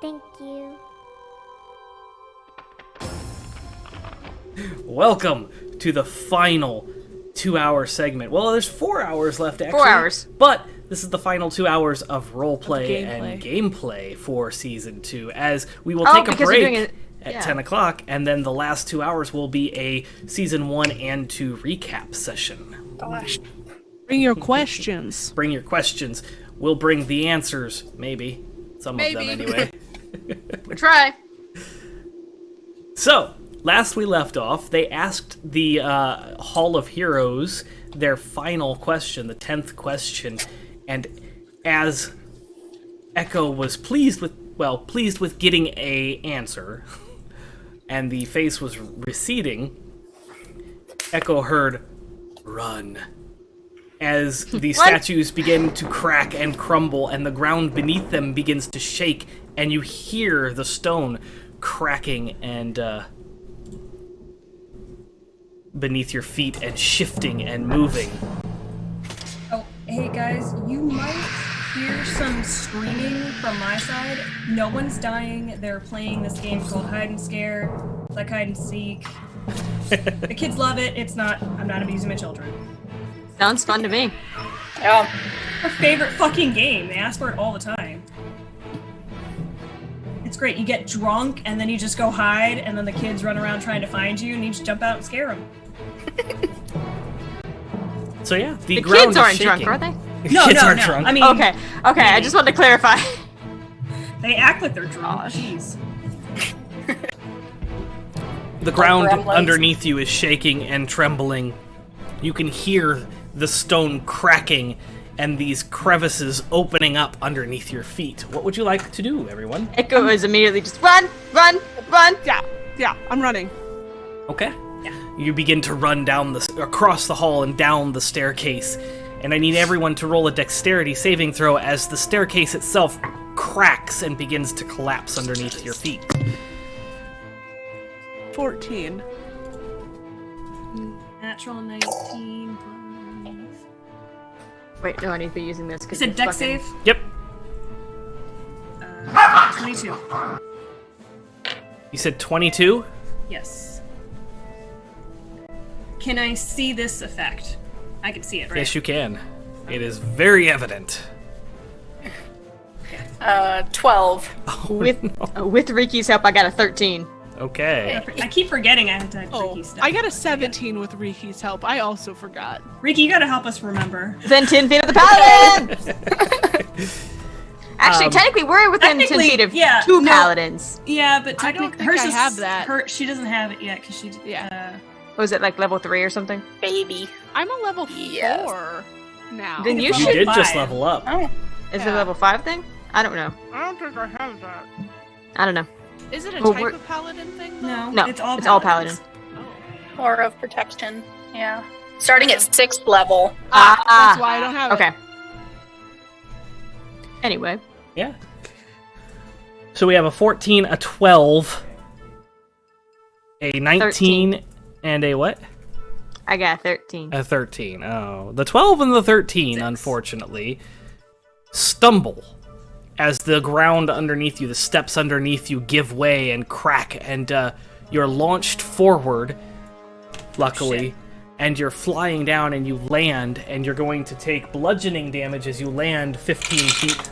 Thank you. Welcome to the final 2-hour segment. Well, there's 4 hours left, actually. 4 hours. But this is the final 2 hours of roleplay Of and gameplay for Season 2, as we will take a break at 10 o'clock, and then the last 2 hours will be a Season 1 and 2 recap session. Gosh. Bring your questions. Bring your questions. We'll bring the answers, maybe. Some of them, anyway. We'll try. So, last we left off, they asked the Hall of Heroes their final question, the 10th question, and as Echo was pleased with getting a answer, and the face was receding, Echo heard, "Run," as the statues begin to crack and crumble, and the ground beneath them begins to shake, and you hear the stone cracking and beneath your feet and shifting and moving. Oh, hey guys, you might hear some screaming from my side. No one's dying. They're playing this game called Hide and Scare, like hide and seek. The kids love it. I'm not abusing my children. Sounds fun to me. Yeah. Her favorite fucking game. They ask for it all the time. It's great. You get drunk and then you just go hide, and then the kids run around trying to find you, and you just jump out and scare them. So yeah, the kids ground aren't is shaking. drunk, are they? No, Kids no, aren't no. drunk. I mean, Okay, I just wanted to clarify. they act like they're drunk. Jeez. The ground gremlins. underneath you is shaking and trembling. You can hear the stone cracking and these crevices opening up underneath your feet. What would you like to do, everyone? Echo is immediately just run. Yeah, I'm running. Okay. You begin to run down across the hall and down the staircase, and I need everyone to roll a dexterity saving throw as the staircase itself cracks and begins to collapse underneath your feet. 14. Natural 19. Wait, no, I need to be using this. You said dex save? Yep. 22. You said 22? Yes. Can I see this effect? I can see it, right? Yes, you can. It is very evident. 12. With Riki's help, I got a 13. Okay. I keep forgetting I have to have Oh, Riki stuff. I got a 17 with Riki's help. I also forgot. Riki, you gotta help us remember. Within 10 feet of the paladins! Actually, technically, we're within 10 feet of two paladins. Yeah, but I don't technically, think hers I is have that. She doesn't have it yet because she. Yeah. Was it like level 3 or something? Baby. I'm a level Yes. 4 now. Then you It's You should. did level just 5. level up. Oh. Is it Yeah. a level 5 thing? I don't know. I don't think I have that. I don't know. Is it a Well, type we're- of paladin thing? Though? No, No, it's all paladin. Oh. Aura of protection. Yeah. Starting at 6th level. That's why I don't have Okay. it. Anyway. Yeah. So we have a 14, a 12, a 19, and a what? I got 13. A 13. Oh. The 12 and the 13, unfortunately, stumble as the ground underneath you, the steps underneath you, give way and crack, and you're launched forward, luckily, and you're flying down and you land, and you're going to take bludgeoning damage as you land 15 feet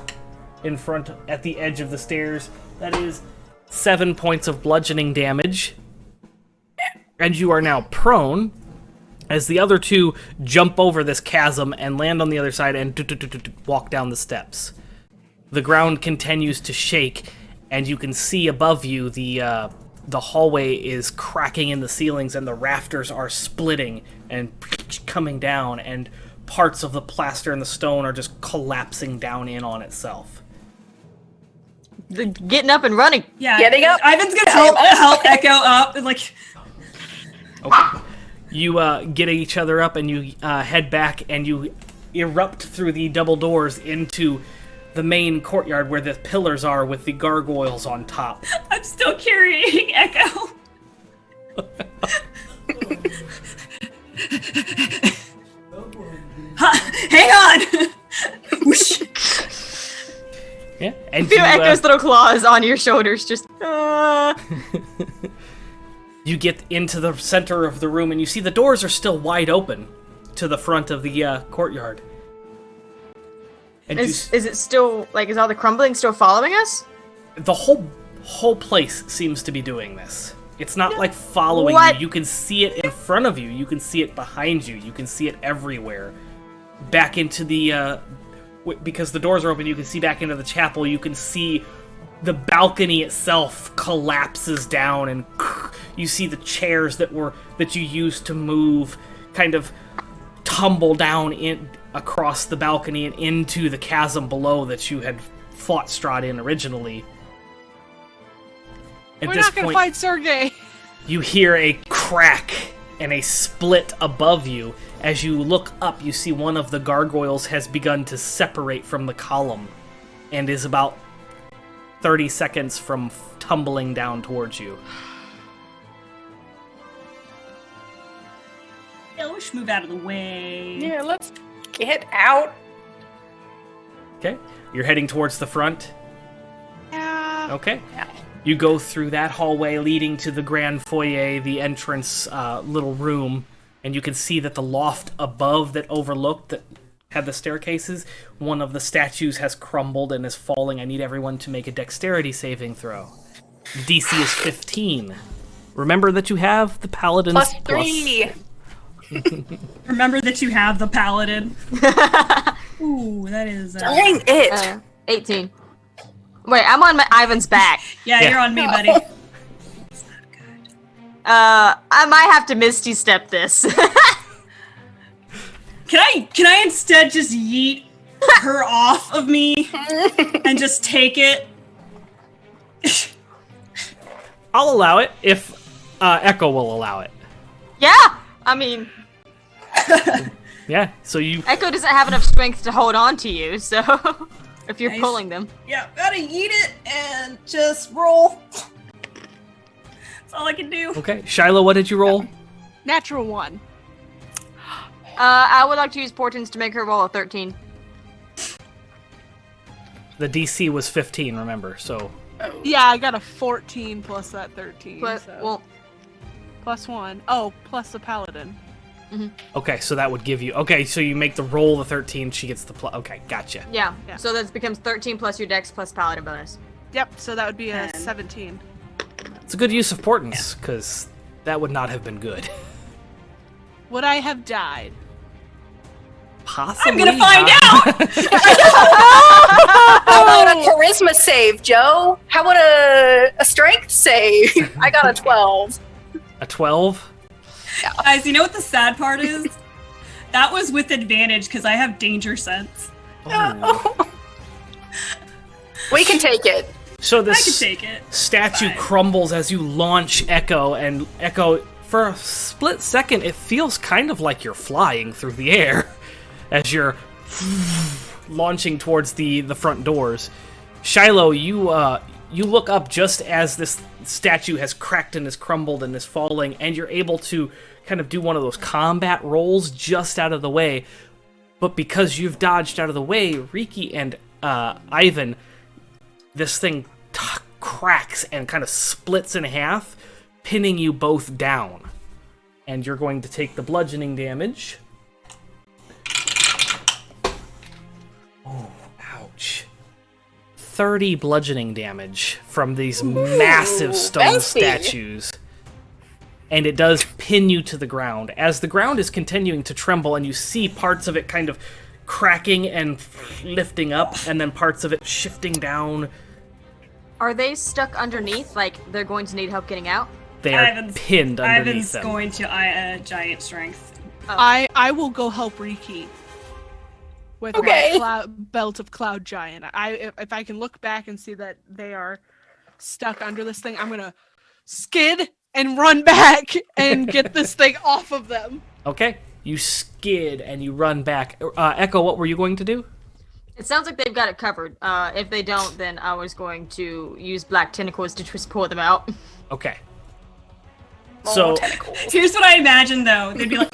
in front at the edge of the stairs. That is 7 points of bludgeoning damage. And you are now prone as the other two jump over this chasm and land on the other side and walk down the steps. The ground continues to shake, and you can see above you the hallway is cracking in the ceilings, and the rafters are splitting and coming down, and parts of the plaster and the stone are just collapsing down in on itself. Getting up and running. Yeah, Getting up. Ivan's gonna help Echo up. And like, Okay. You get each other up, and you head back, and you erupt through the double doors into the main courtyard where the pillars are with the gargoyles on top. I'm still carrying Echo. Hang on. Yeah, And Feel Echo's little claws on your shoulders, just. You get into the center of the room, and you see the doors are still wide open to the front of the courtyard. And Is it still like? Is all the crumbling still following us? the whole place seems to be doing this. It's not like following What? you. You can see it in front of you. You can see it behind you. You can see it everywhere. Back into the because the doors are open, you can see back into the chapel. You can see the balcony itself collapses down, and you see the chairs that you used to move kind of tumble down across the balcony and into the chasm below that you had fought Strahd in originally. We're not gonna fight Sergey. You hear a crack and a split above you. As you look up, you see one of the gargoyles has begun to separate from the column and is about 30 seconds from tumbling down towards you. Yeah, we should move out of the way. Yeah, let's get out. Okay? You're heading towards the front? Yeah. Okay. Yeah. You go through that hallway leading to the grand foyer, the entrance little room, and you can see that the loft above that overlooked, that had the staircases, one of the statues has crumbled and is falling. I need everyone to make a dexterity saving throw. The DC is 15. Remember that you have the paladin's Plus 3. Remember that you have the paladin. Ooh, that is. Dang it. 18. Wait, I'm on Ivan's back. Yeah, you're on me, buddy. I might have to Misty Step this. Can I instead just yeet her off of me and just take it? I'll allow it if Echo will allow it. Yeah, I mean, Yeah, so you... Echo doesn't have enough strength to hold on to you, so if you're Nice. pulling them. Yeah, gotta yeet it and just roll. That's all I can do. Okay, Shiloh, what did you roll? Natural 1. I would like to use Portents to make her roll a 13. The DC was 15, remember, so... Yeah, I got a 14 plus that 13. But, so. well, Plus 1. Oh, plus the paladin. Okay, so that would give you... Okay, so you make the roll the 13, she gets the plus... Okay, gotcha. yeah. Yeah. So that becomes 13 plus your dex plus paladin bonus. Yep, so that would be a 10. 17. It's a good use of portents, because that would not have been good. Would I have died? Possibly. I'm gonna find out! How about a charisma save, Joe? How about a strength save? I got a 12. A 12? Guys, you know what the sad part is? That was with advantage because I have danger sense. Oh. We can take it. So I can this take it. statue Fine. crumbles as you launch Echo, and Echo, for a split second, it feels kind of like you're flying through the air as you're launching towards the front doors. Shiloh, you look up just as this statue has cracked and is crumbled and is falling, and you're able to kind of do one of those combat rolls just out of the way. But because you've dodged out of the way, Riki and Ivan, this thing cracks and kind of splits in half, pinning you both down. And you're going to take the bludgeoning damage. Oh, ouch. 30 bludgeoning damage from these massive stone fancy. statues. And it does pin you to the ground. As the ground is continuing to tremble and you see parts of it kind of cracking and lifting up, and then parts of it shifting down. Are they stuck underneath? Like, they're going to need help getting out? They are Ivan's- pinned underneath Ivan's them. going to giant strength. I will go help Riki with Okay. my belt of cloud giant. If I can look back and see that they are stuck under this thing, I'm gonna skid and run back and get this thing off of them. Okay, you skid and you run back. Echo, what were you going to do? It sounds like they've got it covered. If they don't, then I was going to use black tentacles to just pull them out. Okay. More So, tentacles. Here's what I imagine though. They'd be like,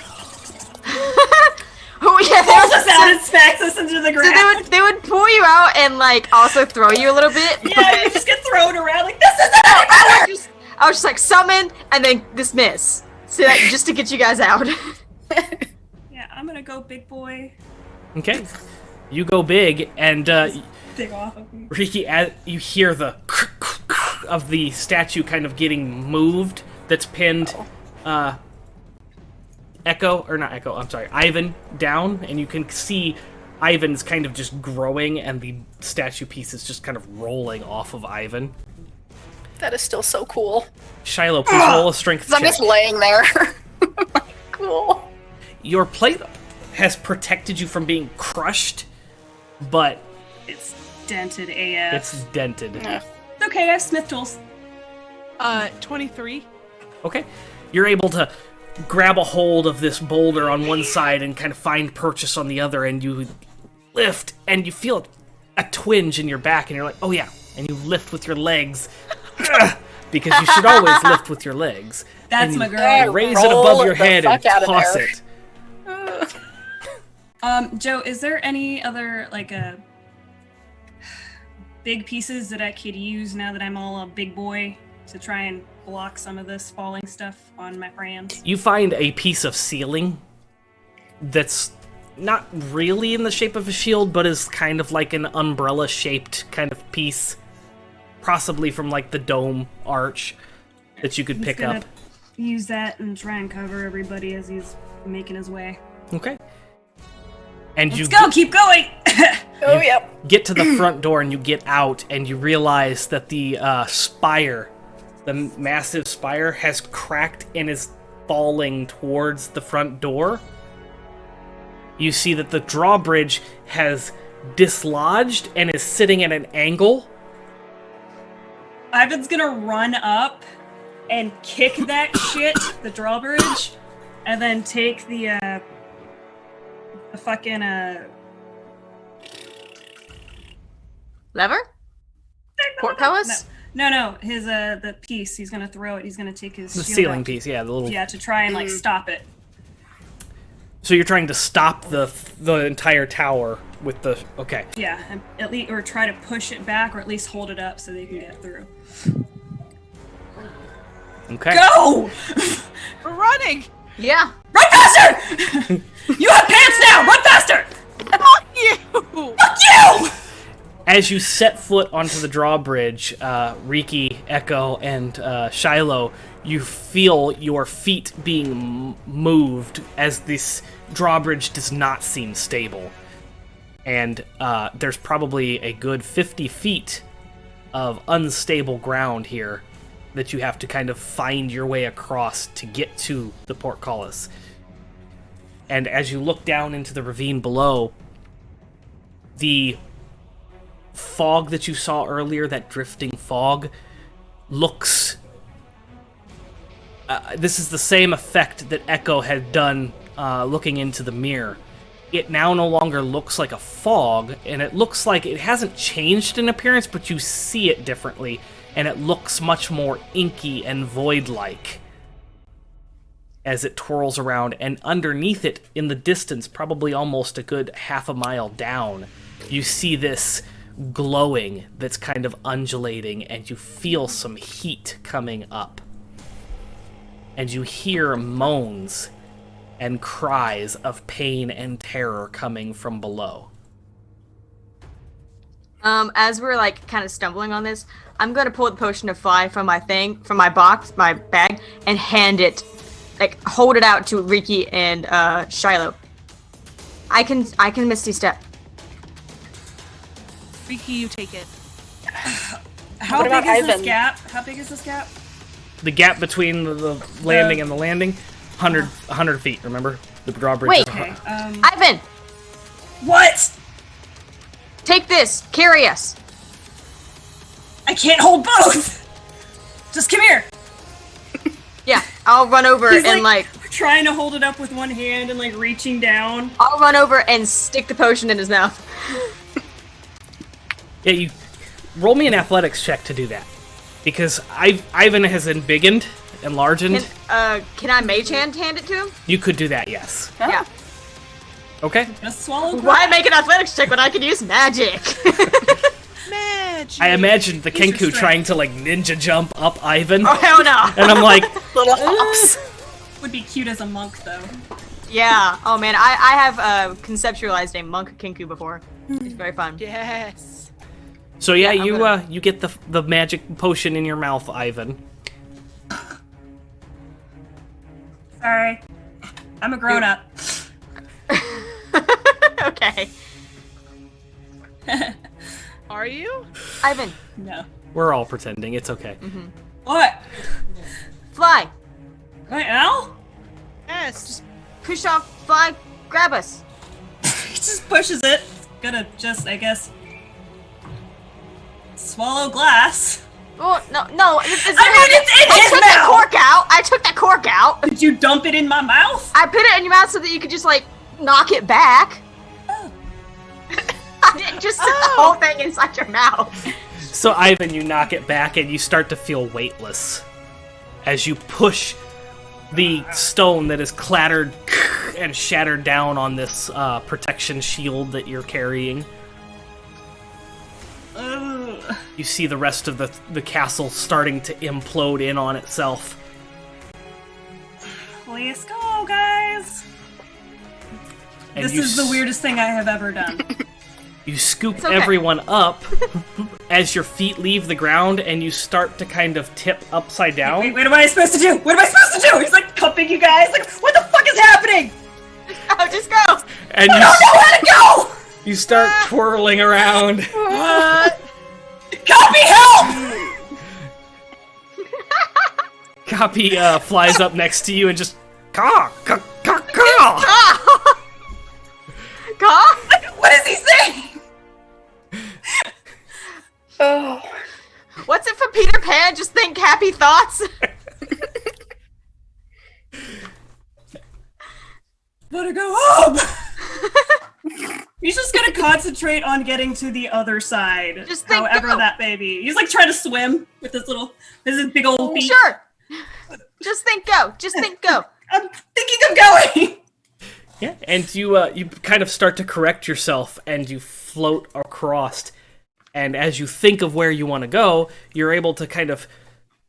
Oh yeah, they Pulls were us out and smacks us into the so ground. they would pull you out and like also throw you a little bit. Yeah, you just get thrown around like, this is it! I was just like summon and then dismiss, so that just to get you guys out. Yeah, I'm gonna go big boy. Okay. You go big, and Dig off of me. Riki, as you hear the of the statue kind of getting moved that's pinned Ivan down, and you can see Ivan's kind of just growing and the statue piece is just kind of rolling off of Ivan. That is still so cool. Shiloh, please roll a strength I'm check. just laying there. Cool. Your plate has protected you from being crushed, but It's dented AF. it's dented. Yeah. It's okay, I have smith tools. 23. Okay. You're able to grab a hold of this boulder on one side and kind of find purchase on the other, and you lift, and you feel a twinge in your back, and you're like, oh yeah, and you lift with your legs, because you should always lift with your legs. That's and my you girl. raise it above your the head and fuck outta toss there. it. Joe, is there any other, like, big pieces that I could use now that I'm all a big boy to try and block some of this falling stuff on my friends? You find a piece of ceiling that's not really in the shape of a shield, but is kind of like an umbrella-shaped kind of piece, possibly from like the dome arch that you could pick up. Use that and try and cover everybody as he's making his way. Okay. And Let's go, keep going! Oh, yep. get to the front door and you get out and you realize that the spire, the massive spire, has cracked and is falling towards the front door. You see that the drawbridge has dislodged and is sitting at an angle. Ivan's gonna run up and kick that shit, the drawbridge, and then take the fucking Lever? Portcullis? No, his the piece. He's gonna throw it. He's gonna take his The shield ceiling out. piece, yeah, the little. Yeah, to try and like stop it. So you're trying to stop the entire tower with the. Okay. Yeah, and at least or try to push it back, or at least hold it up so they can get through. Okay. Go! We're running! Yeah. Run faster! You have pants now. Run faster! Fuck you! Fuck you! As you set foot onto the drawbridge, Riki, Echo, and Shiloh, you feel your feet being moved as this drawbridge does not seem stable. And there's probably a good 50 feet of unstable ground here that you have to kind of find your way across to get to the portcullis. And as you look down into the ravine below, the fog that you saw earlier, that drifting fog, looks... this is the same effect that Echo had done looking into the mirror. It now no longer looks like a fog, and it looks like it hasn't changed in appearance, but you see it differently, and it looks much more inky and void-like as it twirls around, and underneath it, in the distance, probably almost a good half a mile down, you see this glowing that's kind of undulating, and you feel some heat coming up. And you hear moans and cries of pain and terror coming from below. As we're like kind of stumbling on this, I'm gonna pull the potion of fly from my box, my bag, and hand it, like hold it out to Riki and Shiloh. I can Misty Step. Riki, you take it. How What big about is this Ivan? gap? How big is this gap? The gap between the landing and the landing, 100 feet, remember? The drawbridge. Wait. is Okay. Ivan, What? take this. Carry us. I can't hold both. Just come here. Yeah, I'll run over He's and like trying to hold it up with one hand and like reaching down. I'll run over and stick the potion in his mouth. Yeah, you roll me an athletics check to do that. Because Ivan has embiggened, enlarged. Can I mage hand it to him? You could do that, yes. Yeah. Okay. Just swallow. Why make an athletics check when I can use magic? Magic. I imagined the Use your Kenku strength. trying to like ninja jump up Ivan, Oh hell no! and I'm like, Little hops. Would be cute as a monk though. Yeah. Oh man, I have conceptualized a monk kinku before. It's very fun. Yes. so yeah, Yeah, I'm you gonna- you get the magic potion in your mouth, Ivan. Sorry. I'm a grown up. Okay. Are you? Ivan, No. We're all pretending. It's okay. What? fly. Right now? Yes. Push off, fly, grab us. He just pushes it. It's gonna just, I guess, swallow glass. Oh no! It's in his took the mouth. cork out. I took the cork out. Did you dump it in my mouth? I put it in your mouth so that you could just like knock it back. Oh. I didn't just set the whole thing inside your mouth. So Ivan, you knock it back, and you start to feel weightless as you push the stone that is clattered and shattered down on this protection shield that you're carrying. Ugh. You see the rest of the castle starting to implode in on itself. Let's go, guys. And This you is the s- weirdest thing I have ever done. You scoop It's okay. everyone up as your feet leave the ground, and you start to kind of tip upside down. Wait, what am I supposed to do? What am I supposed to do? He's like cupping you guys. Like, what the fuck is happening? Oh, just go. And I don't know where to go. you start twirling around. What? Copy help! Copy flies up next to you and just caw, caw, caw, caw. Caw? What is he saying? Oh. What's it for Peter Pan? Just think happy thoughts. Wanna go home? He's just gonna concentrate on getting to the other side. Just think however go. that may be. He's like trying to swim with his big old feet. Sure. Just think go. Just think go. I'm thinking of going. Yeah, and you kind of start to correct yourself, and you float across. And as you think of where you want to go, you're able to kind of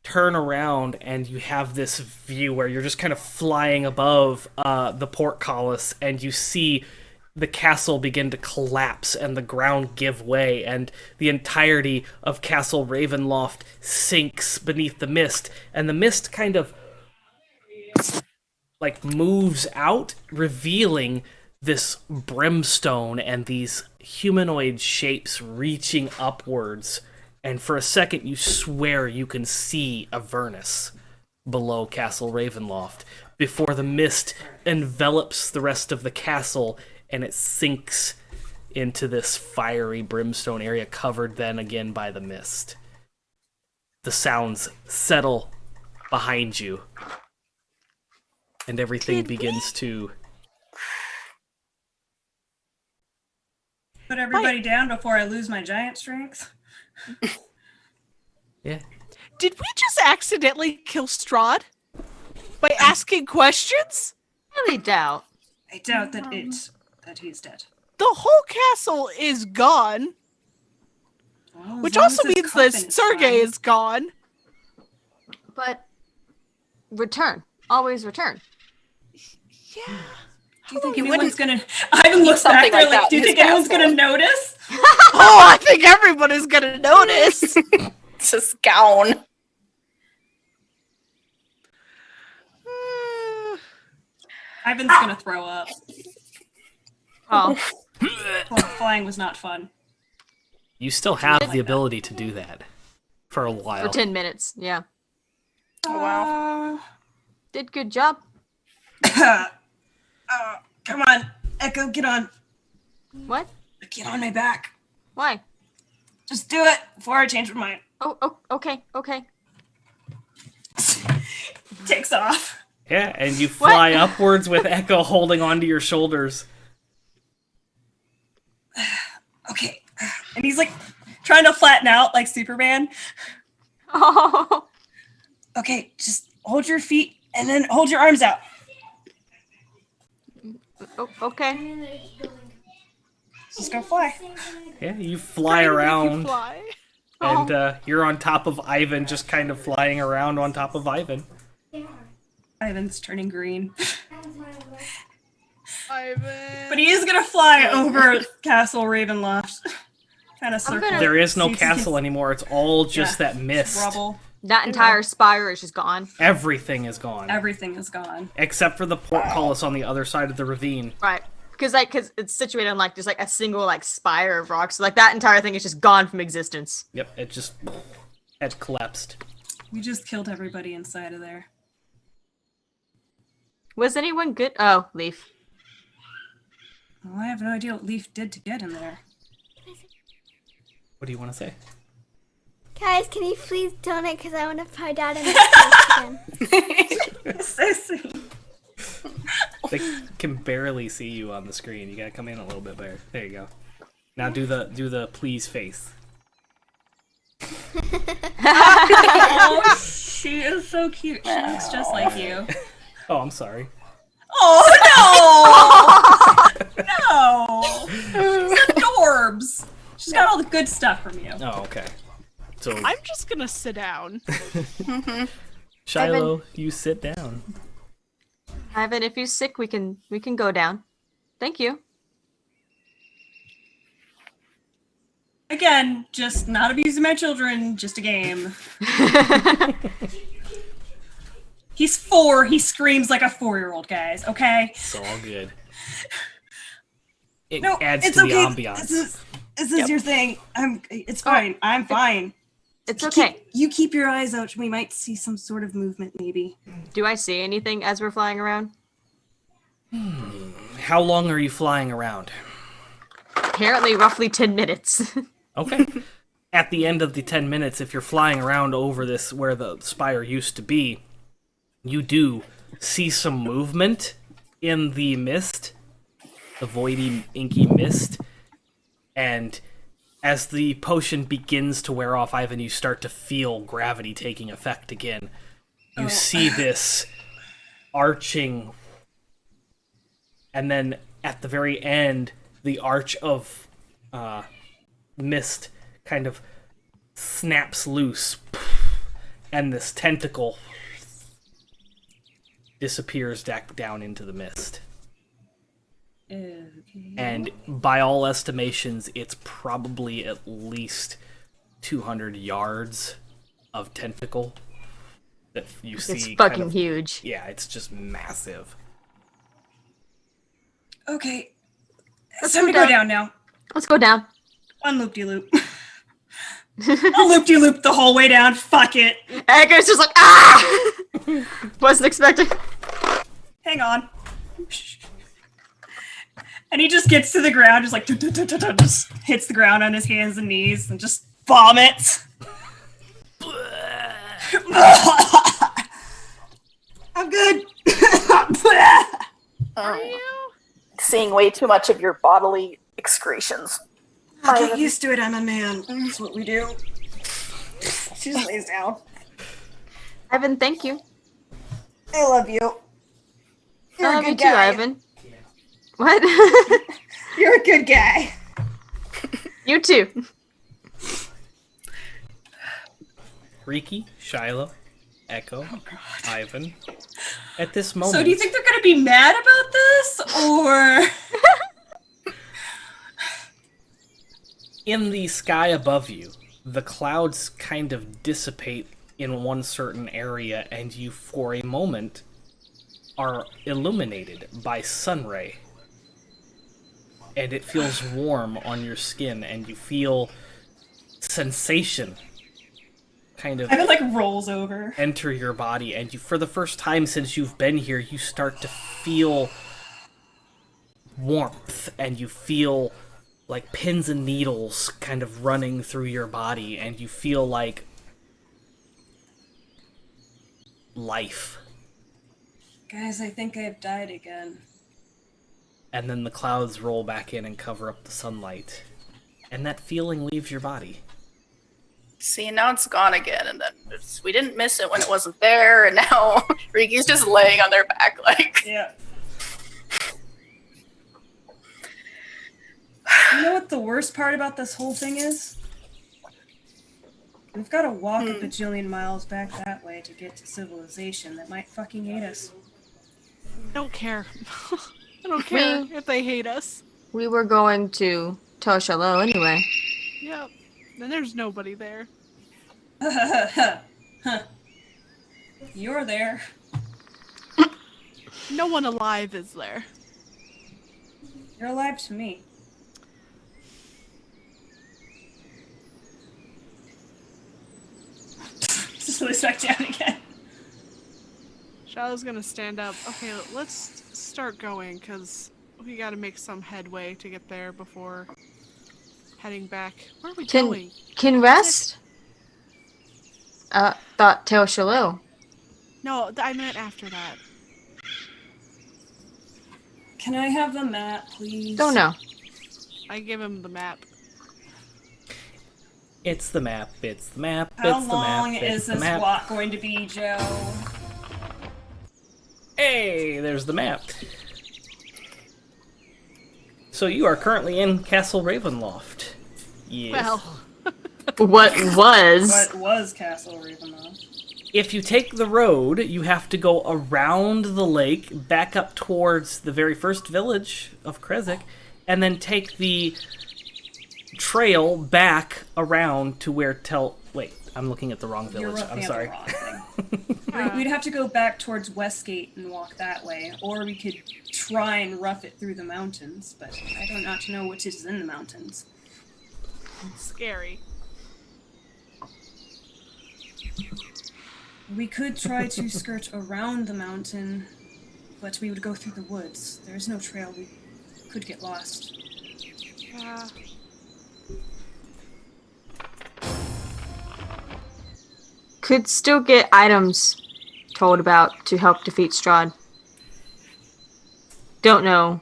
turn around, and you have this view where you're just kind of flying above the portcullis, and you see the castle begin to collapse and the ground give way, and the entirety of Castle Ravenloft sinks beneath the mist, and the mist kind of like moves out, revealing this brimstone and these humanoid shapes reaching upwards. And for a second, you swear you can see Avernus below Castle Ravenloft before the mist envelops the rest of the castle and it sinks into this fiery brimstone area covered then again by the mist. The sounds settle behind you, and everything begins to... Put everybody down before I lose my giant strength. Yeah. Did we just accidentally kill Strahd by asking questions? Really doubt. I doubt that he's dead. The whole castle is gone, Well, as which long also as his means coffin that is Sergei fine. is gone. But return. Always return. Yeah. Do you think You anyone's wouldn't- gonna? Ivan looks back something there like like, that do you in think his anyone's castle. gonna notice? Oh, I think everyone is gonna notice. It's his gown. Ivan's gonna throw up. Oh. Flying was not fun. You still have the ability to do that for a while. For 10 minutes. Yeah. Oh, wow. Did good job. Come on, Echo, get on. What? Get on my back. Why? Just do it before I change my mind. Oh, okay, okay. Takes off. Yeah, and you fly upwards with Echo holding onto your shoulders. Okay. And he's like trying to flatten out like Superman. Oh. Okay, just hold your feet and then hold your arms out. Oh, okay. Just go fly. Yeah, you fly Trying to make you around, fly. and you're on top of Ivan, just kind of flying around on top of Ivan. Ivan's turning green. Ivan. But he is gonna fly over Castle Ravenloft. Kind of circle. gonna- There is no See if he can- castle anymore. It's all just that mist. Rubble. That entire spire is just gone. Everything is gone, Everything is gone. except for the portcullis on the other side of the ravine. Right. Because it's situated on like just like a single like spire of rocks. So like that entire thing is just gone from existence. Yep, it just had collapsed. We just killed everybody inside of there. Was anyone good? Oh, Leaf. Well, I have no idea what Leaf did to get in there. What do you want to say? Guys, can you please donate because I want to fly down in the again. So sweet. They can barely see you on the screen. You gotta come in a little bit better. There you go. Now do the please face. Oh, she is so cute. She looks just like you. Oh, I'm sorry. Oh no! No! She's adorbs. She's got all the good stuff from you. Oh, okay. So I'm just gonna sit down. Shiloh, you sit down. Ivan, if you're sick, we can go down. Thank you. Again, just not abusing my children, just a game. He's 4, he screams like a 4-year-old, guys, okay? It's all good. It No, adds it's to okay. the ambiance. This is your thing. It's fine. I'm fine. It's okay. You keep your eyes out. We might see some sort of movement, maybe. Do I see anything as we're flying around? How long are you flying around? Apparently, roughly 10 minutes. Okay. At the end of the 10 minutes, if you're flying around over this where the spire used to be, you do see some movement in the mist, the voidy, inky mist, and as the potion begins to wear off, Ivan, you start to feel gravity taking effect again. You see this arching, and then at the very end, the arch of mist kind of snaps loose, and this tentacle disappears back down into the mist. Okay. And by all estimations, it's probably at least 200 yards of tentacle that you see. It's kind fucking of- huge. Yeah, it's just massive. Okay. Let's It's time to go go down now. Let's go down. One loop-de-loop. I'll loop-de-loop the whole way down. Fuck it. Edgar's just like, ah! Wasn't expecting. Hang on. And he just gets to the ground, just like, just hits the ground on his hands and knees and just vomits. I'm good. Seeing way too much of your bodily excretions. I'll get used to it. I'm a man. That's what we do. She just lays down. Ivan, thank you. I love you. You're I a love you good too, guy. Ivan. What? You're a good guy. You too. Riki, Shiloh, Echo, Ivan. At this moment, So do you think they're gonna be mad about this, or? in the sky above you, the clouds kind of dissipate in one certain area, and you, for a moment, are illuminated by sunray. And it feels warm on your skin, and you feel sensation kind of And it like rolls over. enter your body, and you, for the first time since you've been here, you start to feel warmth, and you feel like pins and needles kind of running through your body, and you feel like life. Guys, I think I've died again. And then the clouds roll back in and cover up the sunlight, and that feeling leaves your body. See, now it's gone again, and then we didn't miss it when it wasn't there, and now Riki's just laying on their back like... Yeah. You know what the worst part about this whole thing is? We've got to walk a bajillion miles back that way to get to civilization that might fucking hate us. I don't care. I don't care if they hate us. We were going to Tel Shalom anyway. Yep. Then there's nobody there. You're there. No one alive is there. You're alive to me. Just lose back down again. Shiloh's gonna stand up. Okay, let's start going, because we gotta make some headway to get there before heading back. Where are we going? Can rest? Thought Tel Shalom. No, I meant after that. Can I have the map, please? Don't know. I give him the map. It's the map. It's the map. How it's the long map. is It's the this map. walk going to be, Joe? Hey, there's the map. So you are currently in Castle Ravenloft. Yes. Well, What was? What was Castle Ravenloft? If you take the road, you have to go around the lake, back up towards the very first village of Krezik, and then take the trail back around to where Wait, I'm looking at the wrong You're village. I'm looking at sorry. the wrong thing. We'd have to go back towards Westgate and walk that way, or we could try and rough it through the mountains, but I don't not know which is in the mountains. scary. We could try to skirt around the mountain, but we would go through the woods. There is no trail. We could get lost. Yeah. Could still get items told about to help defeat Strahd. Don't know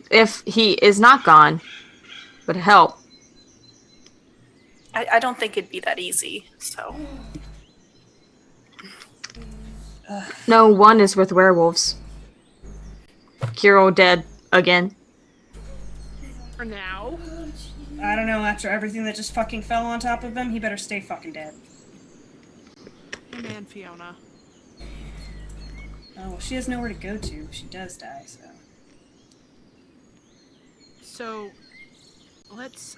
if he is not gone, but help. I don't think it'd be that easy, so. No, one is with werewolves. Kiro dead again. For now. I don't know, after everything that just fucking fell on top of him, he better stay fucking dead. Hey man, Fiona. Oh, well, she has nowhere to go to if she does die, so. So, let's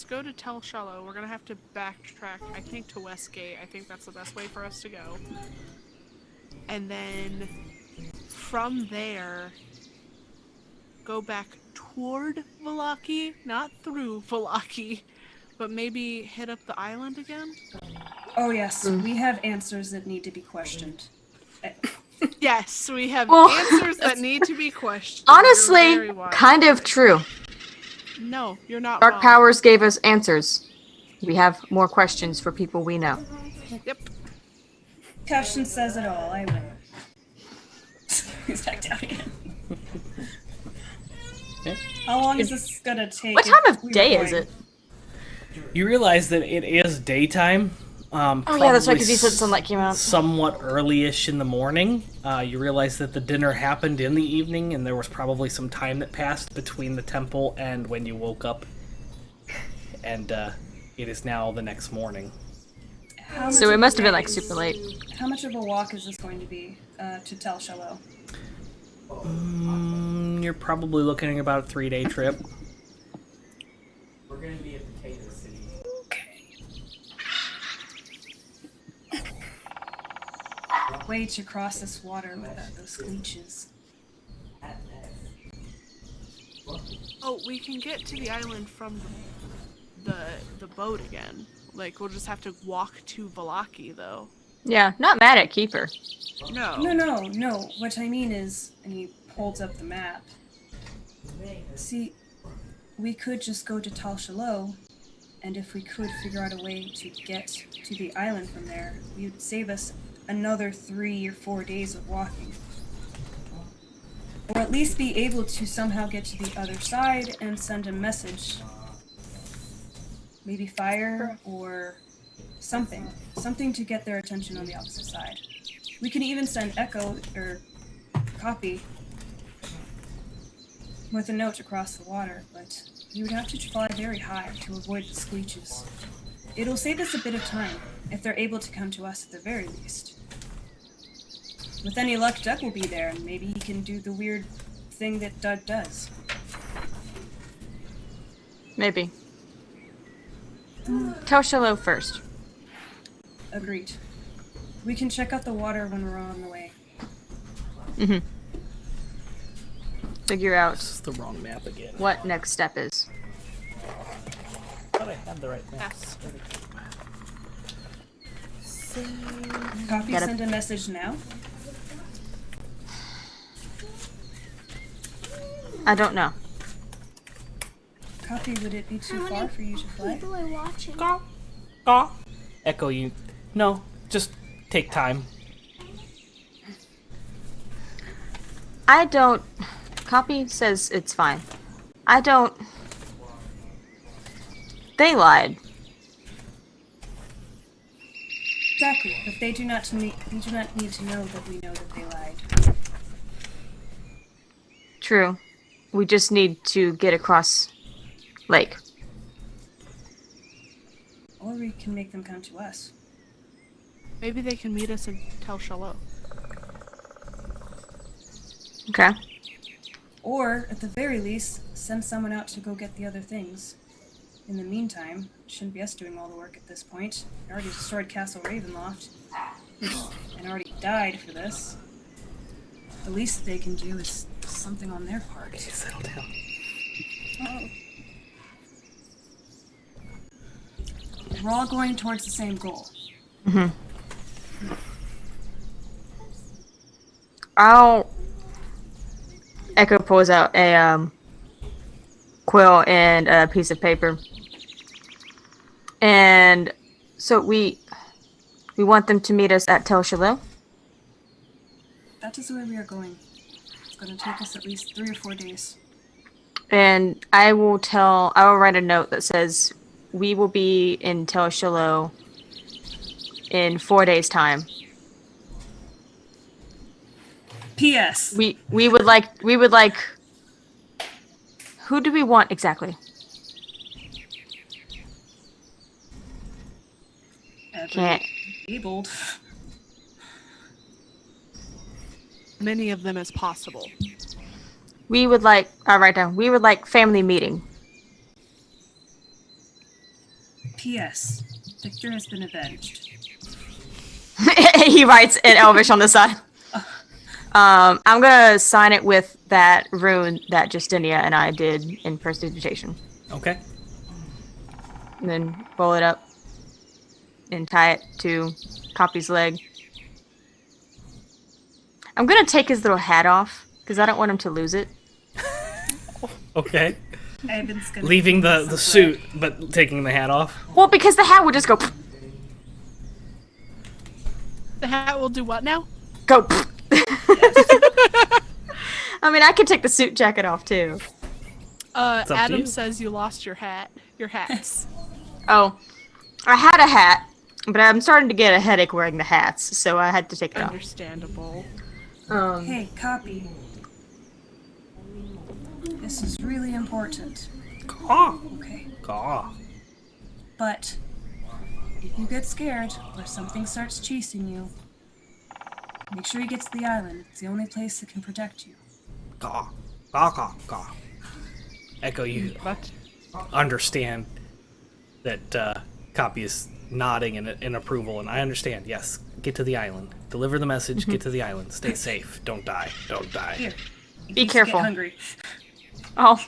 go to Tel Shalom. We're gonna have to backtrack, I think, to Westgate. I think that's the best way for us to go. And then, from there, go back toward Vallaki, not through Vallaki, but maybe hit up the island again? Oh yes, we have answers that need to be questioned. Yes, we have Well, answers that need to be questioned. You're Honestly, very wise. kind of true. No, you're not Dark wrong. Powers gave us answers. We have more questions for people we know. Yep. Question says it all, I win. He's back down again. Okay. How long is this gonna take? What time if of we were day is going? it? You realize that it is daytime. Oh yeah, that's right, probably because you said sunlight came out. somewhat early-ish in the morning. You realize that the dinner happened in the evening, and there was probably some time that passed between the temple and when you woke up. And it is now the next morning. How much So it of must a have been day like super late. How much of a walk is this going to be to Tel Shalom? You're probably looking at about a 3-day trip. We're gonna be at Potato City. Way to cross this water without those leeches. Oh, we can get to the island from the boat again. Like, we'll just have to walk to Vallaki, though. Yeah, not mad at Keeper. No. No. What I mean is, and he holds up the map. See, we could just go to Tal Shalom, and if we could figure out a way to get to the island from there, it would save us another 3 or 4 days of walking. Or at least be able to somehow get to the other side and send a message. Maybe fire or something. Something to get their attention on the opposite side. We can even send Echo or copy with a note across the water, but you would have to fly very high to avoid the screeches. It'll save us a bit of time if they're able to come to us at the very least. With any luck, Duck will be there, and maybe he can do the weird thing that Doug does. Maybe. Tell Shiloh first. Agreed. We can check out the water when we're on the way. Mm-hmm. Figure out This is the wrong map again. what next step is. I thought I had the right map. Yes. Copy, Gotta- send a message now. I don't know. Copy, would it be too How far many for you to fly? People are watching. Echo, you. No, just take time. I don't. Copy says it's fine. I don't. They lied. Exactly, but they do not need to know that we know that they lied. True. We just need to get across lake. Or we can make them come to us. Maybe they can meet us in Tel Shiloh. Okay. Or, at the very least, send someone out to go get the other things. In the meantime, it shouldn't be us doing all the work at this point. We already destroyed Castle Ravenloft, and already died for this. The least they can do is something on their part. Settle down. Oh. We're all going towards the same goal. I'll. Echo pulls out a quill and a piece of paper. And so we want them to meet us at Tel Shiloh. That is where we are going. It's going to take us at least 3 or 4 days. And I will write a note that says we will be in Tel Shiloh in 4 days' time. P.S. We would like who do we want exactly? Can't. Abled. Many of them as possible. We would like we would like family meeting. P.S. Victor has been avenged. He writes in Elvish on the side. I'm gonna sign it with that rune that Justinia and I did in prestidigitation. Okay. And then roll it up and tie it to Copy's leg. I'm gonna take his little hat off because I don't want him to lose it. Okay. Ivan's gonna Leaving the somewhere. suit, but taking the hat off. Well, because the hat would just go The hat will do what now? go. I mean, I could take the suit jacket off too. up to Adam you. says you lost your hat. Your hats. Oh, I had a hat, but I'm starting to get a headache wearing the hats, so I had to take it off. Understandable. Hey, Copy. This is really important. Caw. Okay. Caw. But if you get scared or something starts chasing you, make sure you get to the island. It's the only place that can protect you. Caw. Caw, caw, caw. Echo, you But understand that Copy is nodding in approval, and I understand. Yes, get to the island. Deliver the message, get to the island. Stay safe. Don't die. Don't die. Here. in Be case you careful. Get hungry. Oh,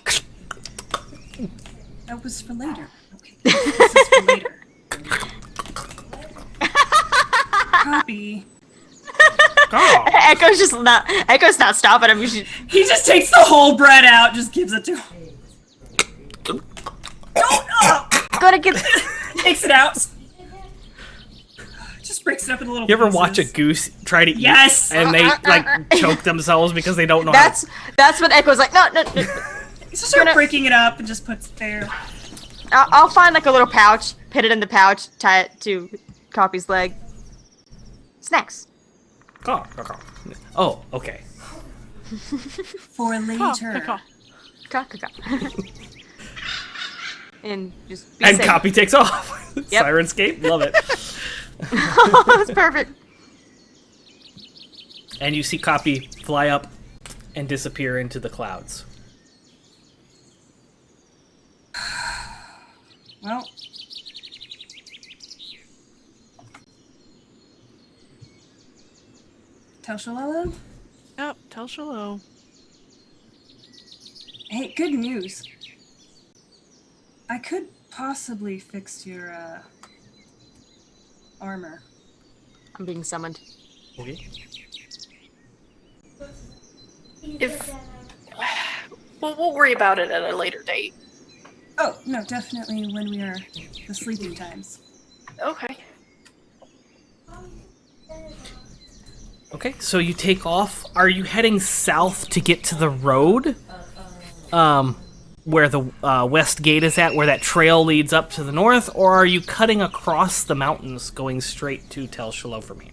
That was for later. Okay. This is for later. Copy. Caw. Echo's not stopping him. He just takes the whole bread out, just gives it to him. Gotta get. Takes it out. Just breaks it up in little You ever pieces. watch a goose try to eat? Yes! And they like choke themselves because they don't know That's what Echo's like. No. He just starts breaking it up and just puts it there. I'll find like a little pouch, put it in the pouch, tie it to Copy's leg. Snacks. Caw, caw, caw. Oh, okay. For later. Caw. And just be And safe. Copy takes off. Yep. Sirenscape, love it. That's perfect. And you see Copy fly up and disappear into the clouds. Well. Tell Shalala? Yep, tell Shalom. Hey, good news. I could possibly fix your, armor. I'm being summoned. Okay. We'll worry about it at a later date. Oh, no, definitely when we are the sleeping times. Okay. Okay, so you take off. Are you heading south to get to the road? Where the west gate is at, where that trail leads up to the north? Or are you cutting across the mountains going straight to Tel Shalom from here?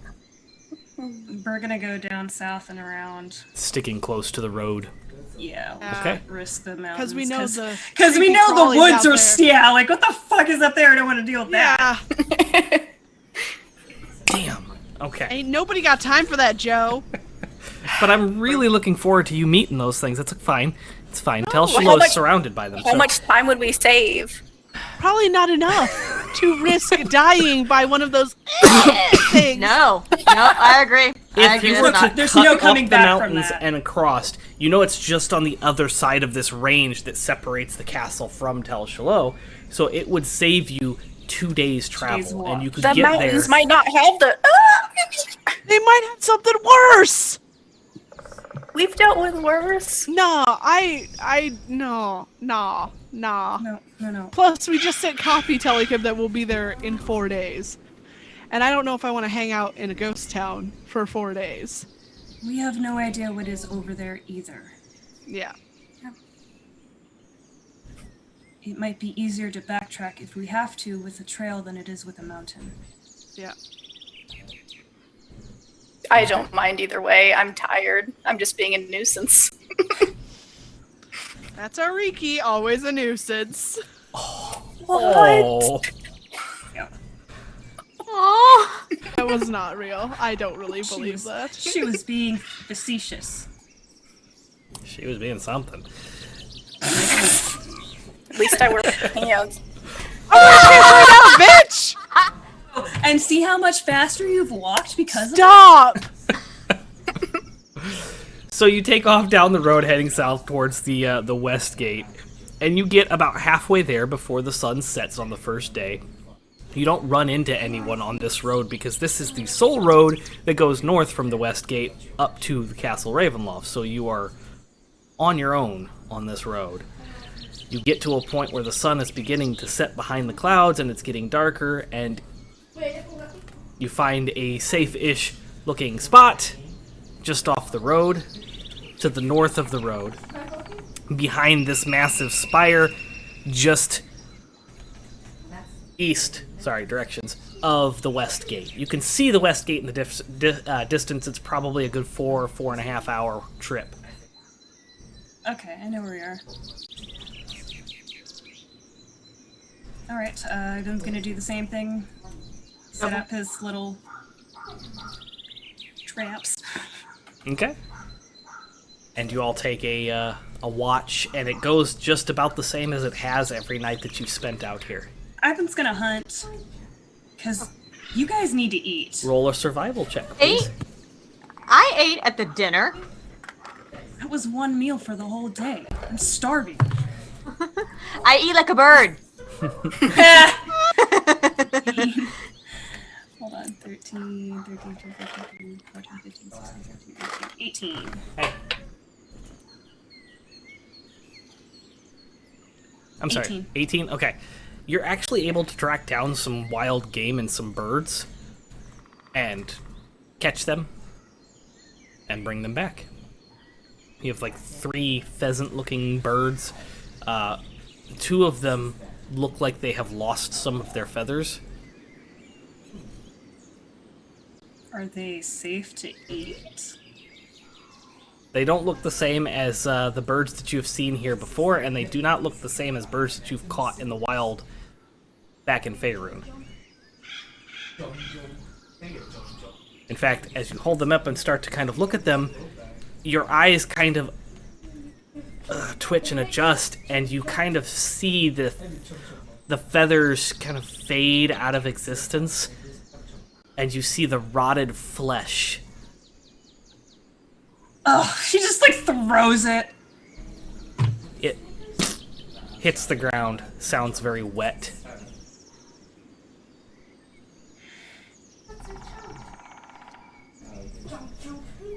We're gonna go down south and around. Sticking close to the road. Yeah, we'll Okay. risk the mountains. Because we know the. Because we creepy know the crawlies woods out are. there. Yeah, like, what the fuck is up there? I don't want to deal with that. Yeah. Damn. Okay. Ain't nobody got time for that, Joe. But I'm really looking forward to you meeting those things. It's fine. It's fine. Tel how Shalom is much- surrounded by them. How so- much time would we save? Probably not enough to risk dying by one of those things. No, I agree. I If agree. you That's were not- to There's cut no coming up the back from mountains that. and across, you know it's just on the other side of this range that separates the castle from Tel Shalom, so it would save you 2 days travel, walk. and you could The get mountains there. might not have the. They might have something worse. We've dealt with worse. No, no. No. Plus, we just sent Copy telling him that we'll be there in 4 days. And I don't know if I want to hang out in a ghost town for 4 days. We have no idea what is over there either. Yeah. It might be easier to backtrack if we have to with a trail than it is with a mountain. Yeah. I don't mind either way. I'm tired. I'm just being a nuisance. That's our Riki, always a nuisance. Oh, Aw. That was not real. I don't really She believe was- that. She was being facetious. she was being something. At least I wear pants. Oh, bitch! And see how much faster you've walked because of Stop! So you take off down the road heading south towards the west gate, and you get about halfway there before the sun sets on the first day. You don't run into anyone on this road because this is the sole road that goes north from the west gate up to the Castle Ravenloft, so you are on your own on this road. You get to a point where the sun is beginning to set behind the clouds and it's getting darker, and you find a safe-ish looking spot just off the road, to the north of the road, behind this massive spire, just east, directions, of the west gate. You can see the west gate in the distance. It's probably a good 4.5 hour trip. Okay, I know where we are. Alright, Ivan's gonna do the same thing. Set up his little traps. Okay. And you all take a watch, and it goes just about the same as it has every night that you've spent out here. Ivan's gonna hunt, because you guys need to eat. Roll a survival check, please. I ate at the dinner. That was one meal for the whole day. I'm starving. I eat like a bird. Hold on. 13, 14, 15, 16, 17, 18. Hey. I'm sorry, 18. 18? Okay. You're actually able to track down some wild game and some birds and catch them and bring them back. You have like 3 pheasant-looking birds. 2 of them look like they have lost some of their feathers. Are they safe to eat? They don't look the same as the birds that you've seen here before, and they do not look the same as birds that you've caught in the wild back in Faerun. In fact, as you hold them up and start to kind of look at them, your eyes kind of twitch and adjust, and you kind of see the feathers kind of fade out of existence, and you see the rotted flesh. Oh, she just like throws it. It hits the ground, sounds very wet.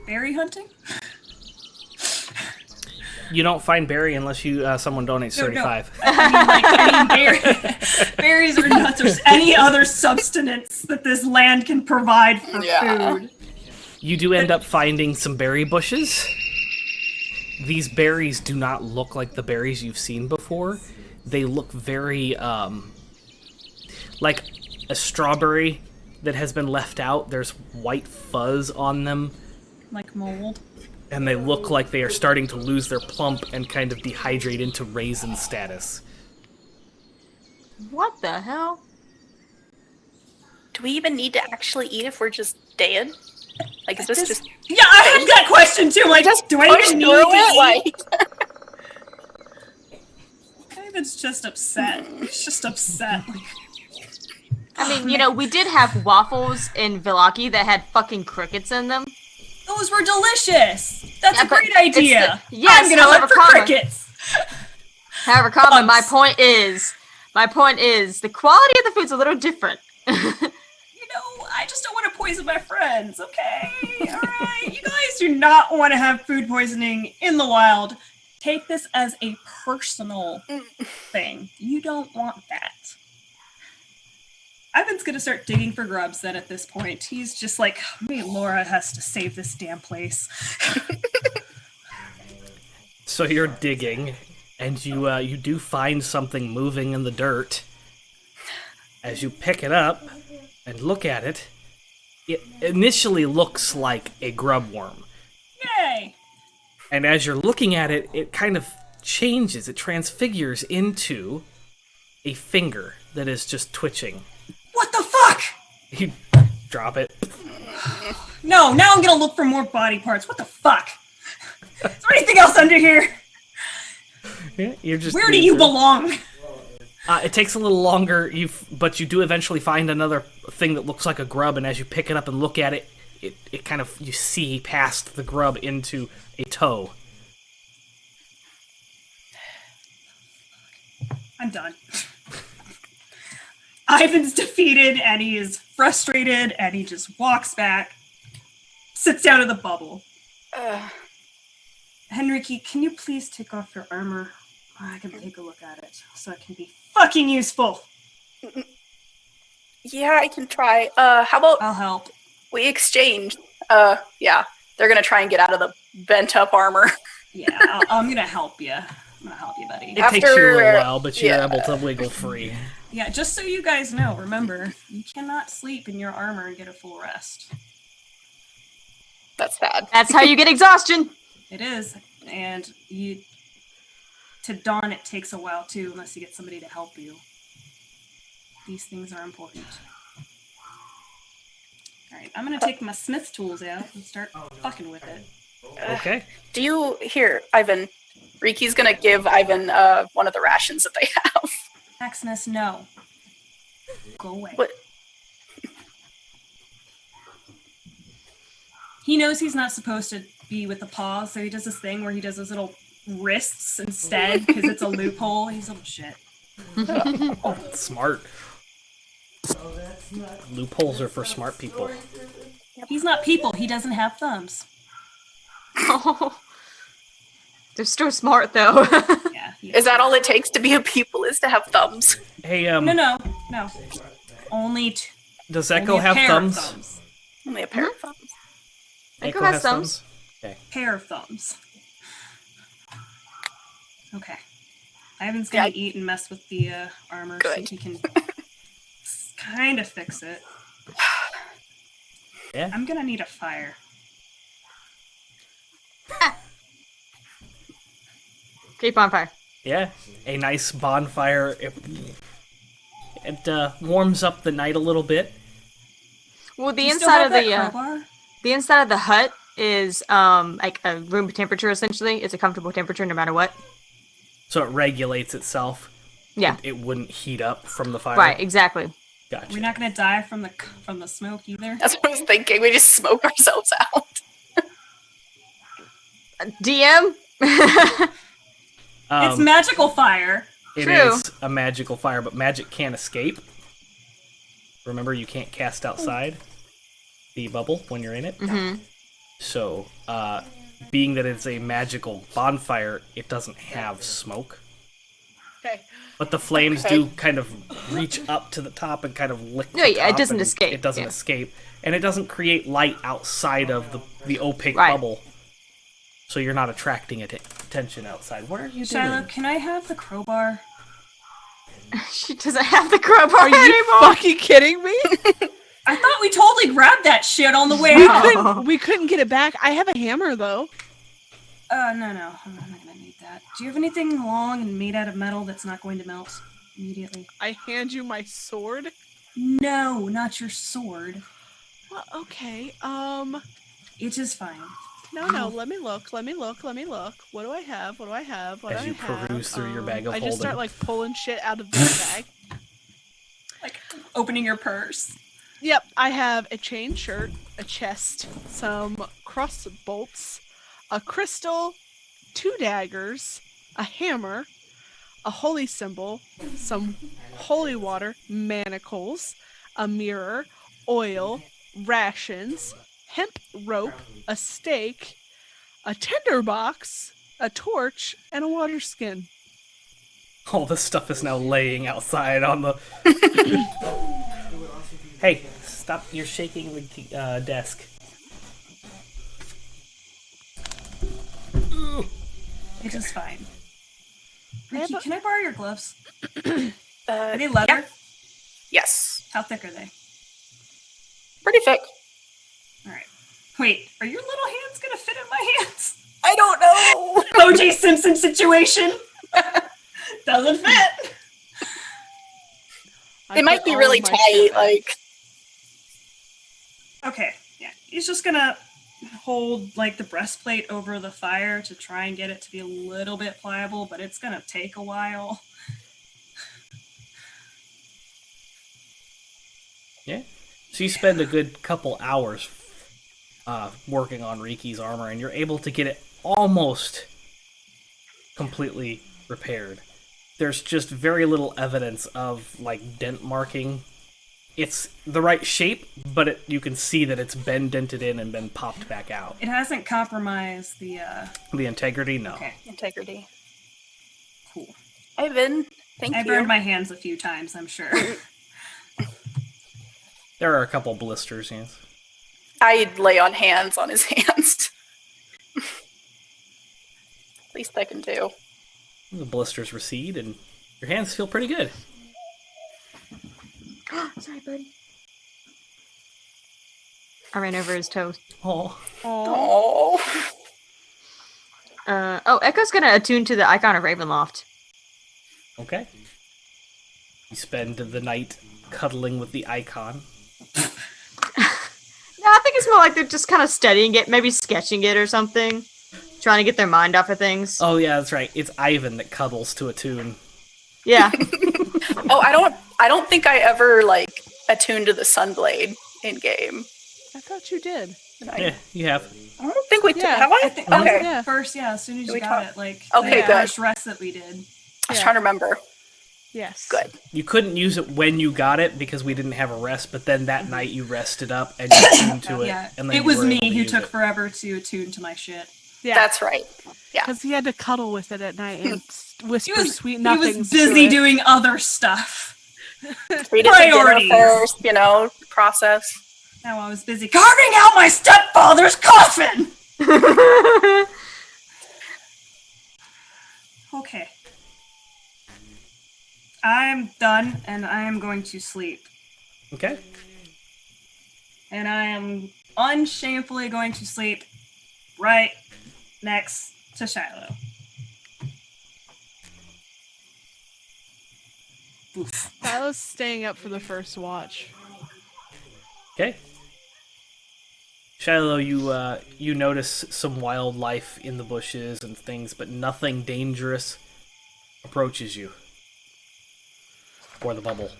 Berry hunting? You don't find berry unless you someone donates 35. Berries or nuts or any other substance that this land can provide for food. You do end up finding some berry bushes. These berries do not look like the berries you've seen before. They look very like a strawberry that has been left out. There's white fuzz on them. Like mold. And they look like they are starting to lose their plump and kind of dehydrate into raisin status. What the hell? Do we even need to actually eat if we're just dead? Like, is this just... Yeah, I have that question too. Like, do I even need to eat? Ivan's just upset. He's just upset. I mean, you know, we did have waffles in Villaki that had fucking crickets in them. Those were delicious. That's a great idea. Yes, I'm gonna look for crickets. However, Colin, my point is, the quality of the food's a little different. You know, I just don't want to poison my friends, okay? Alright? You guys do not want to have food poisoning in the wild. Take this as a personal thing. You don't want that. Ivan's gonna start digging for grubs then at this point. He's just like, maybe Laura has to save this damn place. So you're digging, and you do find something moving in the dirt. As you pick it up and look at it, it initially looks like a grub worm. Yay! And as you're looking at it, it kind of changes, it transfigures into a finger that is just twitching. What the fuck? You drop it. No, now I'm gonna look for more body parts. What the fuck? Is there anything else under here? Yeah, you're just. Where do you belong? It takes a little longer, but you do eventually find another thing that looks like a grub, and as you pick it up and look at it, it kind of, you see past the grub into a toe. I'm done. Ivan's defeated, and he is frustrated, and he just walks back, sits down in the bubble. Henrique, can you please take off your armor? I can take a look at it, so it can be fucking useful. Yeah, I can try. How about I'll help. we exchange? Yeah, they're gonna try and get out of the bent-up armor. Yeah, I'm gonna help you. I'm gonna help you, buddy. It takes you a little while, but you're able to wiggle free. Yeah, just so you guys know, remember, you cannot sleep in your armor and get a full rest. That's bad. That's how you get exhaustion. It is, and to dawn it takes a while too, unless you get somebody to help you. These things are important. Alright, I'm gonna take my smith tools out and start fucking with it. Okay. Do you hear, Ivan? Riki's gonna give Ivan one of the rations that they have. Maximus, no. Go away. What? He knows he's not supposed to be with the paws, so he does this thing where he does his little wrists instead, because it's a loophole. He's a little shit. Smart. Loopholes are for smart people. He's not people, he doesn't have thumbs. They're still smart, though. Yeah. Is that all it takes to be a people, is to have thumbs? Hey, No. Only does only Echo a have pair thumbs? of thumbs. Only a pair of thumbs. Echo has thumbs. Okay. Pair of thumbs. Okay. Ivan's gonna eat and mess with the armor so he can kind of fix it. Yeah. I'm gonna need a fire. Keep bonfire. Yeah, a nice bonfire. It warms up the night a little bit. Well, Do you still have that crowbar? the inside of the hut is like a room temperature essentially. It's a comfortable temperature no matter what. So it regulates itself. Yeah. It wouldn't heat up from the fire. Right. Exactly. Gotcha. We're not gonna die from the smoke either. That's what I was thinking. We just smoke ourselves out. DM. It's magical fire. It True. is a magical fire, but magic can't escape. Remember, you can't cast outside the bubble when you're in it. Mm-hmm. So, being that it's a magical bonfire, it doesn't have smoke. Okay. But the flames do kind of reach up to the top and kind of lick the Yeah, it top, doesn't and escape, It doesn't yeah. escape. And it doesn't create light outside of the opaque Right. bubble. So you're not attracting attention outside. What are you Shiloh, doing? can I have the crowbar? She doesn't have the crowbar Are you anymore. fucking kidding me? I thought we totally grabbed that shit on the way we, out. we couldn't get it back. I have a hammer though. No, I'm not gonna need that. Do you have anything long and made out of metal that's not going to melt immediately? I hand you my sword. No, not your sword. Well, okay. It is fine. No. Let me look. What do I have? As you peruse through your bag of I just start holding. like pulling shit out of the bag. Like opening your purse. Yep, I have a chain shirt, a chest, some cross bolts, a crystal, 2 daggers, a hammer, a holy symbol, some holy water, manacles, a mirror, oil, rations, hemp rope, a stake, a tinderbox, a torch, and a water skin. All this stuff is now laying outside on the... Hey, stop. You're shaking the desk. It is fine. I have Ricky, a- can I borrow your gloves? Are they leather? Yeah. Yes. How thick are they? Pretty thick. Alright. Wait, are your little hands gonna fit in my hands? I don't know. O.J. Simpson situation! Doesn't fit! I It might put be all really of my tight. shit back. Like, Okay, yeah. He's just gonna hold like the breastplate over the fire to try and get it to be a little bit pliable, but it's gonna take a while. Yeah. So you spend a good couple hours working on Riki's armor, and you're able to get it almost completely repaired. There's just very little evidence of like dent marking. It's the right shape, but you can see that it's been dented in and been popped back out. It hasn't compromised the The integrity, no. okay, integrity. cool. Ivan, thank I you. burned my hands a few times, I'm sure. There are a couple blisters, yes. I'd lay on hands on his hands. Least I can do. The blisters recede, and your hands feel pretty good. Sorry, buddy. I ran over his toes. Oh. Oh. Echo's gonna attune to the icon of Ravenloft. Okay. You spend the night cuddling with the icon. No, I think it's more like they're just kind of studying it, maybe sketching it or something. Trying to get their mind off of things. Oh yeah, that's right. It's Ivan that cuddles to a tune. Yeah. Oh, I don't think I ever like attuned to the Sunblade in game. I thought you did. Yeah, you have. I don't think we did. Yeah, Have I? I think Okay. Yeah. first, yeah, as soon as Did you we got talk- it, like Okay, the good. first rest that we did. I was trying to remember. Yes. Good. You couldn't use it when you got it because we didn't have a rest, but then that night you rested up and you tuned to it. Yeah, And then it you was were me able to who use took it. forever to attune to my shit. Yeah. That's right. Because he had to cuddle with it at night and whisper He was, sweet he nothings. was to busy it. doing other stuff. Read it to Priorities. dinner first, process. Now I was busy carving out my stepfather's coffin! Okay. I'm done, and I am going to sleep. Okay. And I am unshamefully going to sleep right next to Shiloh. I was staying up for the first watch. Okay. Shiloh, you notice some wildlife in the bushes and things, but nothing dangerous approaches you. Or the bubble.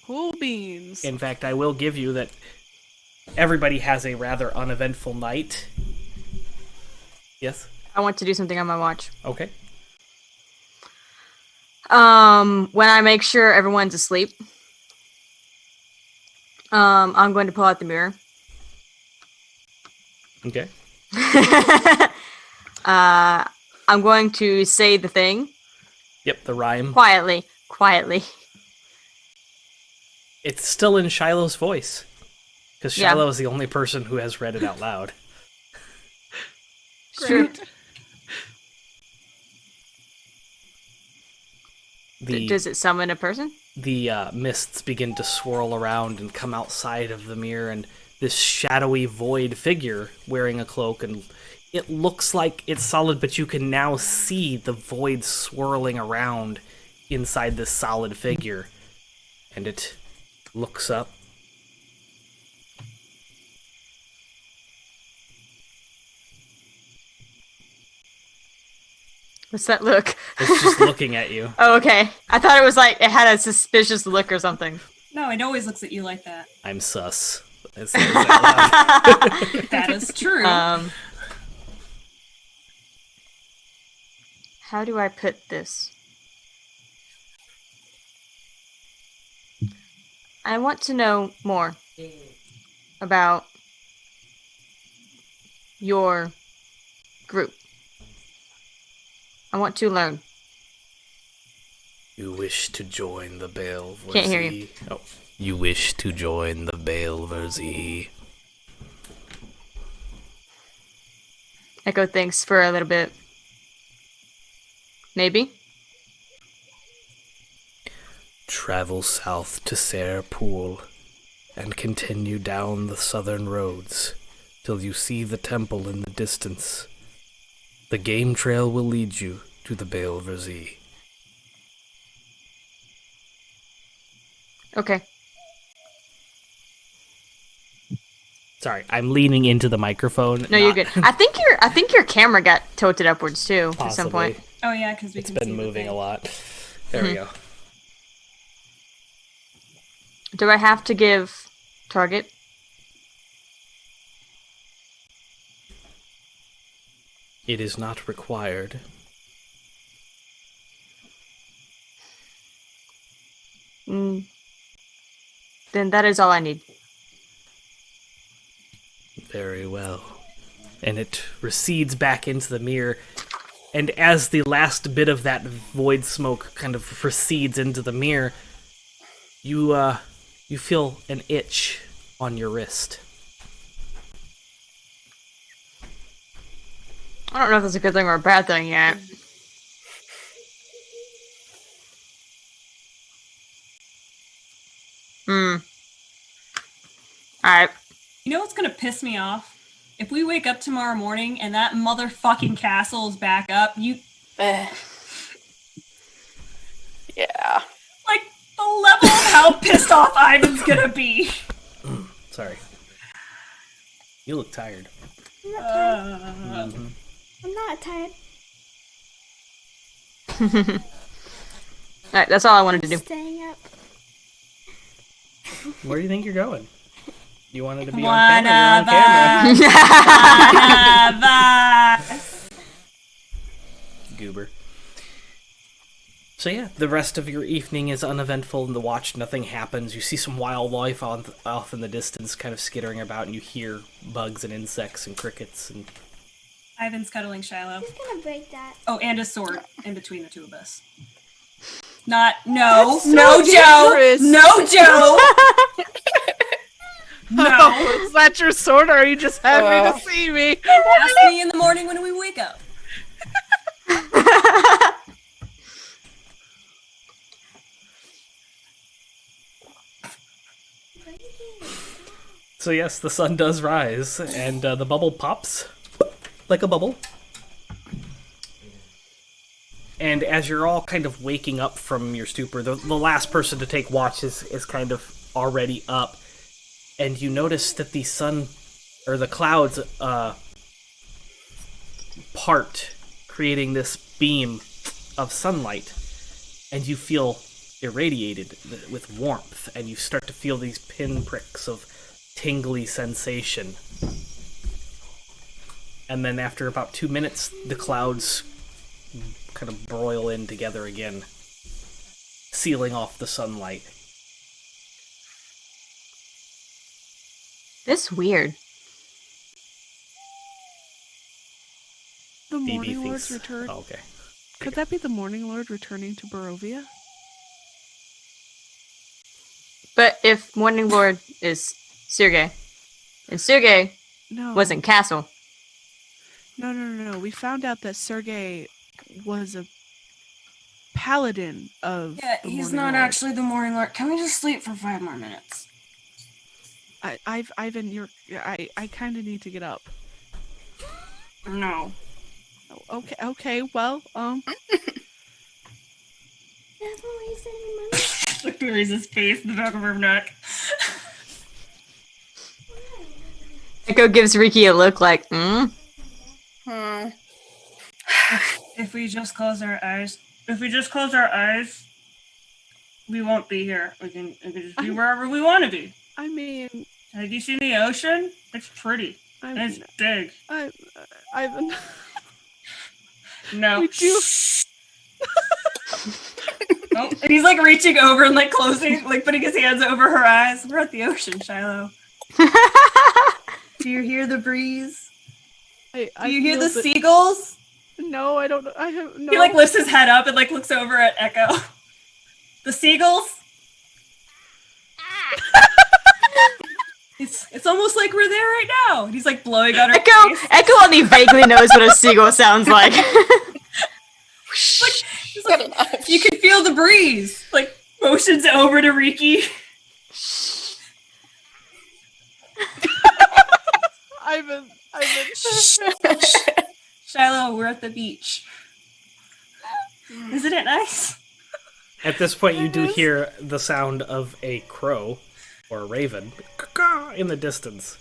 Cool beans. In fact, I will give you that everybody has a rather uneventful night. Yes? I want to do something on my watch. Okay. When I make sure everyone's asleep, I'm going to pull out the mirror. Okay. I'm going to say the thing Yep, the rhyme. quietly. It's still in Shiloh's voice. Because Yeah. Shiloh is the only person who has read it out loud. Great. Does it summon a person? The mists begin to swirl around and come outside of the mirror, and this shadowy void figure wearing a cloak, and it looks like it's solid, but you can now see the void swirling around inside this solid figure. And it looks up. What's that look? It's just looking at you. Oh, okay. I thought it was like it had a suspicious look or something. No, it always looks at you like that. I'm sus. It says that loud. That is true. How do I put this? I want to know more about your group. I want to learn. You wish to join the Barovia. Can't hear you. Oh. You wish to join the Barovia. Echo thinks for a little bit. Maybe? Travel south to Serpool and continue down the southern roads till you see the temple in the distance. The game trail will lead you to the Barovia. Okay. Sorry, I'm leaning into the microphone. No, you're good. I think your camera got tilted upwards too at some point. Oh yeah, because we It's can see been the moving thing. a lot. There we go. Do I have to give target? It is not required. Then that is all I need. Very well. And it recedes back into the mirror, and as the last bit of that void smoke kind of recedes into the mirror, you feel an itch on your wrist. I don't know if that's a good thing or a bad thing yet. Alright. You know what's gonna piss me off? If we wake up tomorrow morning and that motherfucking castle is back up, Yeah. like the level of how pissed off Ivan's gonna be. Sorry. You look tired. I'm not tired. I'm not tired. Alright, that's all I wanted to do. Staying up. Where do you think you're going? You wanted to be One on camera? of You're on camera. One of us. Goober. So yeah, the rest of your evening is uneventful in the watch. Nothing happens. You see some wildlife off in the distance kind of skittering about, and you hear bugs and insects and crickets. And Ivan's cuddling Shiloh. Who's gonna break that? Oh, and a sword in between the two of us. No, Joe. dangerous. No, Joe. No. Oh, is that your sword, or are you just happy to see me? Ask me in the morning when we wake up. so yes, the sun does rise, and the bubble pops like a bubble. And as you're all kind of waking up from your stupor, the last person to take watch is kind of already up. And you notice that the sun, or the clouds, part, creating this beam of sunlight. And you feel irradiated with warmth, and you start to feel these pinpricks of tingly sensation. And then after about 2 minutes, the clouds kind of broil in together again, sealing off the sunlight. This weird. The BB Morning Lord's thinks... return. Oh, okay. Could that be the Morning Lord returning to Barovia? But if Morning Lord is Sergei, and Sergei No. was in Castle, No. We found out that Sergei was a paladin of. Yeah, the he's Morning not Lord. actually the Morning Lord. Can we just sleep for 5 more minutes? Ivan, I kind of need to get up. No. Oh, okay. Well, Never waste any money. Look at Marisa's face in the back of her neck. Echo gives Riki a look like, If we just close our eyes, we won't be here. We can just be wherever we want to be. I mean, Have you seen the ocean? It's pretty. And Ivan, it's big. Ivan. No. We do. Oh, and he's like reaching over and like closing, like putting his hands over her eyes. We're at the ocean, Shiloh. Do you hear the breeze? I Do you hear feel the that- seagulls? No, I don't. I have no. He like lifts his head up and like looks over at Echo. The seagulls? It's almost like we're there right now. And he's like blowing on her face. Echo only vaguely knows what a seagull sounds like. He's like, you can feel the breeze. Like motions over to Riki. Ivan. Shiloh, we're at the beach. Isn't it nice? At this point, you do hear the sound of a crow, or a raven, in the distance.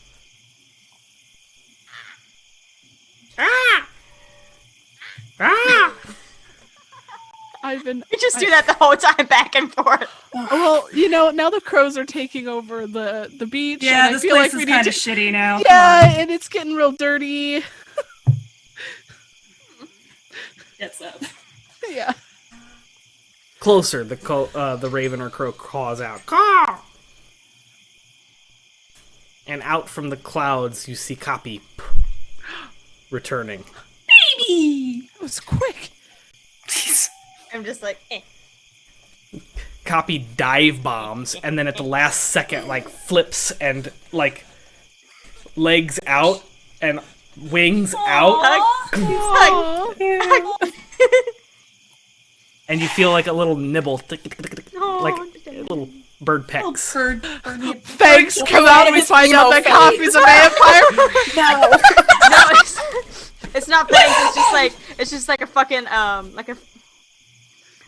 Ivan. We just do that the whole time, back and forth. Well, now the crows are taking over the beach. Yeah, and this I feel place like we is need kind to. of shitty now. Yeah, and it's getting real dirty. Gets up. Yeah. Closer, the raven or crow calls out, "Caw!" And out from the clouds, you see Copy returning. Baby! That was quick. I'm just like, eh. Copy dive bombs, and then at the last second, like, flips and, like, legs out and wings out. And you feel like a little nibble, like little bird pecks. Thanks. Come out and we find out that Copy's a vampire. No, it's not fangs. It's just like a fucking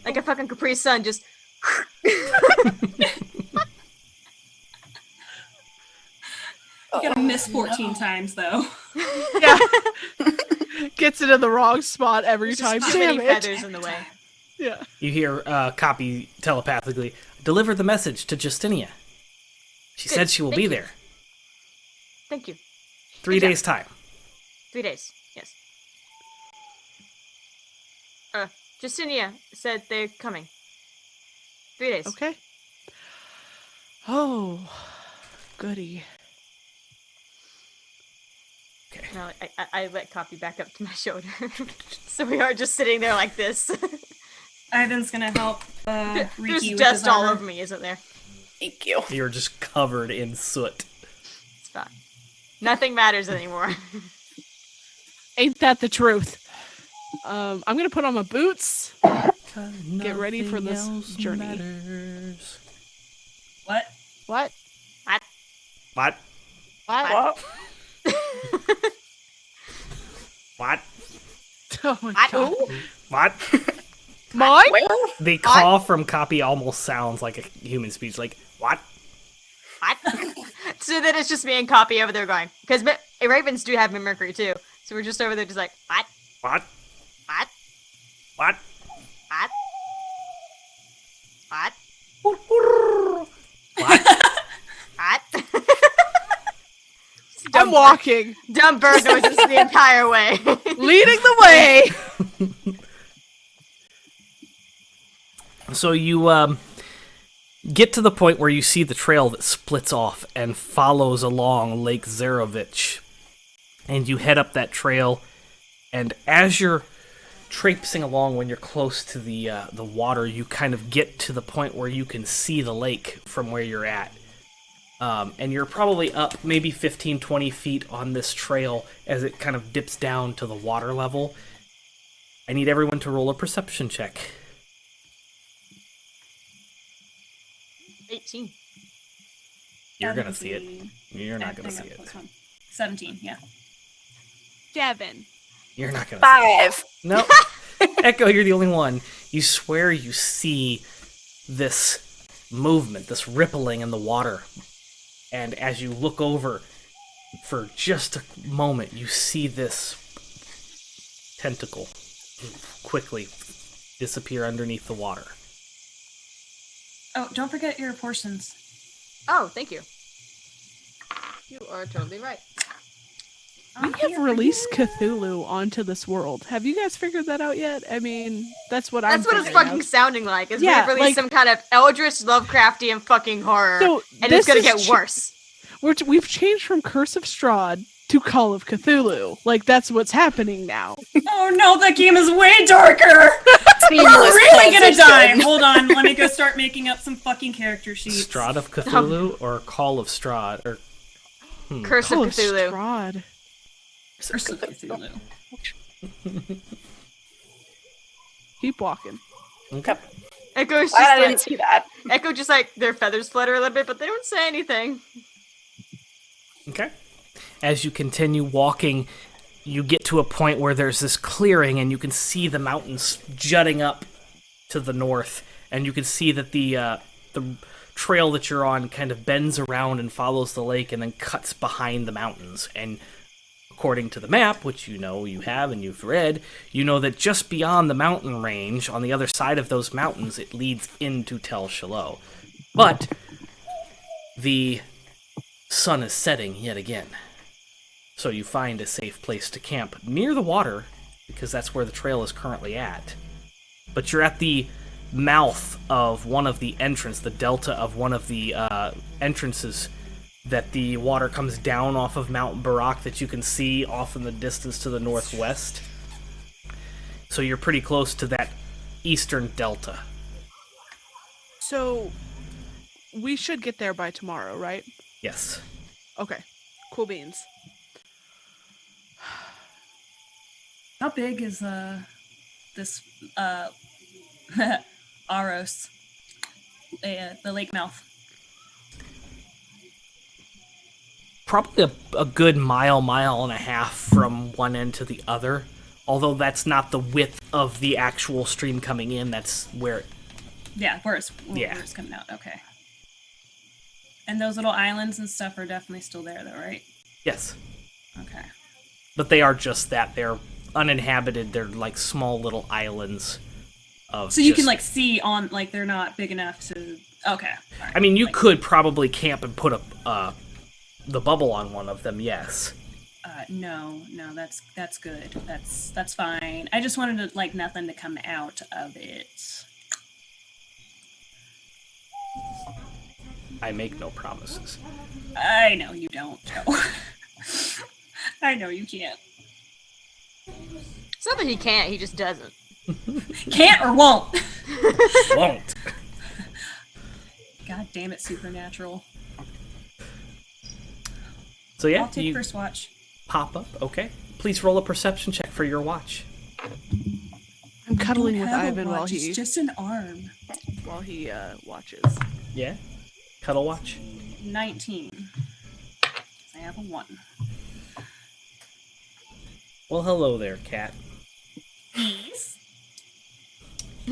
like a fucking Capri Sun. Just You gotta miss 14 times though. Yeah. Gets it in the wrong spot every time. too many Damn it. feathers in the way. Yeah. You hear Copy telepathically, "Deliver the message to Justinia. She Good, said she will thank be you. there. Thank you. 3 Good job. days' time." 3 days. Yes. Justinia said they're coming. 3 days. Okay. Oh, goody. No, I let Copy back up to my shoulder. So we are just sitting there like this. Ivan's gonna help There's Riki with dust his all armor. over me, isn't there? Thank you. You're just covered in soot. It's fine. Nothing matters anymore. Ain't that the truth? I'm gonna put on my boots. Get ready for this journey. What? What? What? What? What? Oh my god. What? Mine? Where? The caw from Copy almost sounds like a human speech, like, what? What? So then it's just me and Copy over there going, because ravens do have mimicry too. So we're just over there just like, what? What? What? What? What? What? What? I'm walking, Dumb bird noises the entire way. leading the way. So you get to the point where you see the trail that splits off and follows along Lake Zarovich. And you head up that trail, and as you're traipsing along, when you're close to the water, you kind of get to the point where you can see the lake from where you're at. And you're probably up maybe 15, 20 feet on this trail as it kind of dips down to the water level. I need everyone to roll a perception check. 18. You're gonna see it. You're not gonna see it. 17, yeah. 7. You're not gonna 5. see it. No. Echo, you're the only one. You swear you see this movement, this rippling in the water. And as you look over, for just a moment, you see this tentacle quickly disappear underneath the water. Oh, don't forget your portions. Oh, thank you. You are totally right. We have released Cthulhu onto this world. Have you guys figured that out yet? I mean, that's what That's what it's figuring fucking out. sounding like. Is Yeah, we've released some kind of eldritch, Lovecraftian fucking horror, So and it's this gonna is get worse. We've changed from Curse of Strahd to Call of Cthulhu. Like, that's what's happening now. Oh no, that game is way darker! Seamless We're really gonna transition. die! Hold on, let me go start making up some fucking character sheets. Strahd of Cthulhu or Call of Strahd? Or Curse Call of of Cthulhu. Strahd. Curse of Cthulhu. Keep walking. Okay. Echo's just I like, didn't see that. Echo just like their feathers flutter a little bit, but they don't say anything. Okay. As you continue walking, you get to a point where there's this clearing, and you can see the mountains jutting up to the north, and you can see that the trail that you're on kind of bends around and follows the lake and then cuts behind the mountains. And according to the map, which you know you have and you've read, you know that just beyond the mountain range, on the other side of those mountains, it leads into Tel Shalom. But the sun is setting yet again. So you find a safe place to camp near the water, because that's where the trail is currently at. But you're at the mouth of one of the the delta of one of the entrances that the water comes down off of Mount Barak that you can see off in the distance to the northwest. So you're pretty close to that eastern delta. So, we should get there by tomorrow, right? Yes. Okay. Cool beans. How big is this Aros, the lake mouth? Probably a good mile and a half from one end to the other. Although that's not the width of the actual stream coming in, that's where... Yeah, where it's coming out. Okay. And those little islands and stuff are definitely still there, though, right? Yes. Okay. But they are just that. They're uninhabited. They're like small little islands of... So you just- can, like, see on, like, they're not big enough to... Okay. All right. I mean, you Like, could probably camp and put the bubble on one of them, yes. No, that's good. That's fine. I just wanted to, like, nothing to come out of it. I make no promises. I know you don't, Joe. I know you can't. It's not that he can't, he just doesn't. Can't or won't. Won't. God damn it, Supernatural. So yeah, I'll take you first watch. pop up. Okay. Please roll a perception check for your watch. I'm cuddling Don't with have a Ivan while watch, he it's just an arm. watches. Yeah? Cuddle watch? 19. I have a 1. Well, hello there, cat.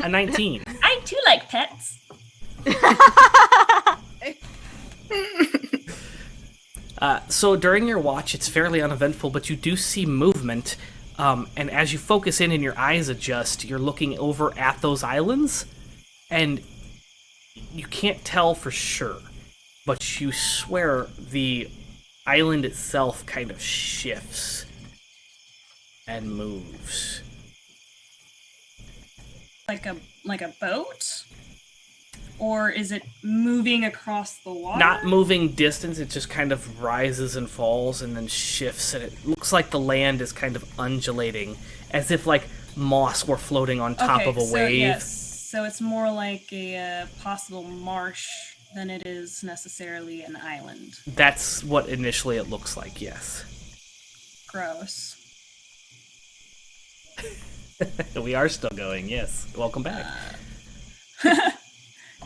A 19. I too like pets. So during your watch, it's fairly uneventful, but you do see movement. And as you focus in and your eyes adjust, you're looking over at those islands, and you can't tell for sure, but you swear the island itself kind of shifts and moves. Like a boat? Or is it moving across the water? Not moving distance, it just kind of rises and falls and then shifts, and it looks like the land is kind of undulating, as if like moss were floating on top of a wave. Yes. So it's more like a possible marsh than it is necessarily an island. That's what initially it looks like, yes. Gross. We are still going, yes. Welcome back.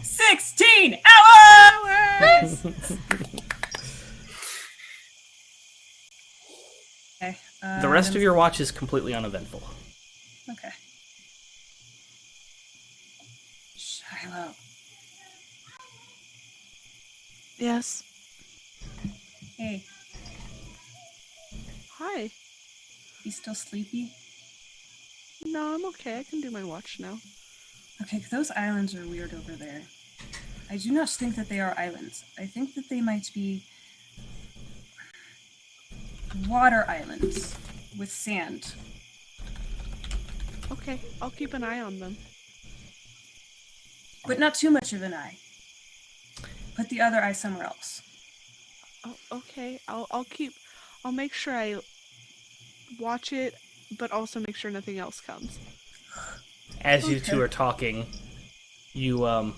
16 hours! Okay. The rest of your watch is completely uneventful. Okay. Shiloh. Yes. Hey, Hi. you still sleepy? No, I'm okay. I can do my watch now. Okay, those islands are weird over there. I do not think that they are islands. I think that they might be water islands with sand. Okay, I'll keep an eye on them. But not too much of an eye. Put the other eye somewhere else. Oh, okay, I'll make sure I watch it, but also make sure nothing else comes. As you two are talking, you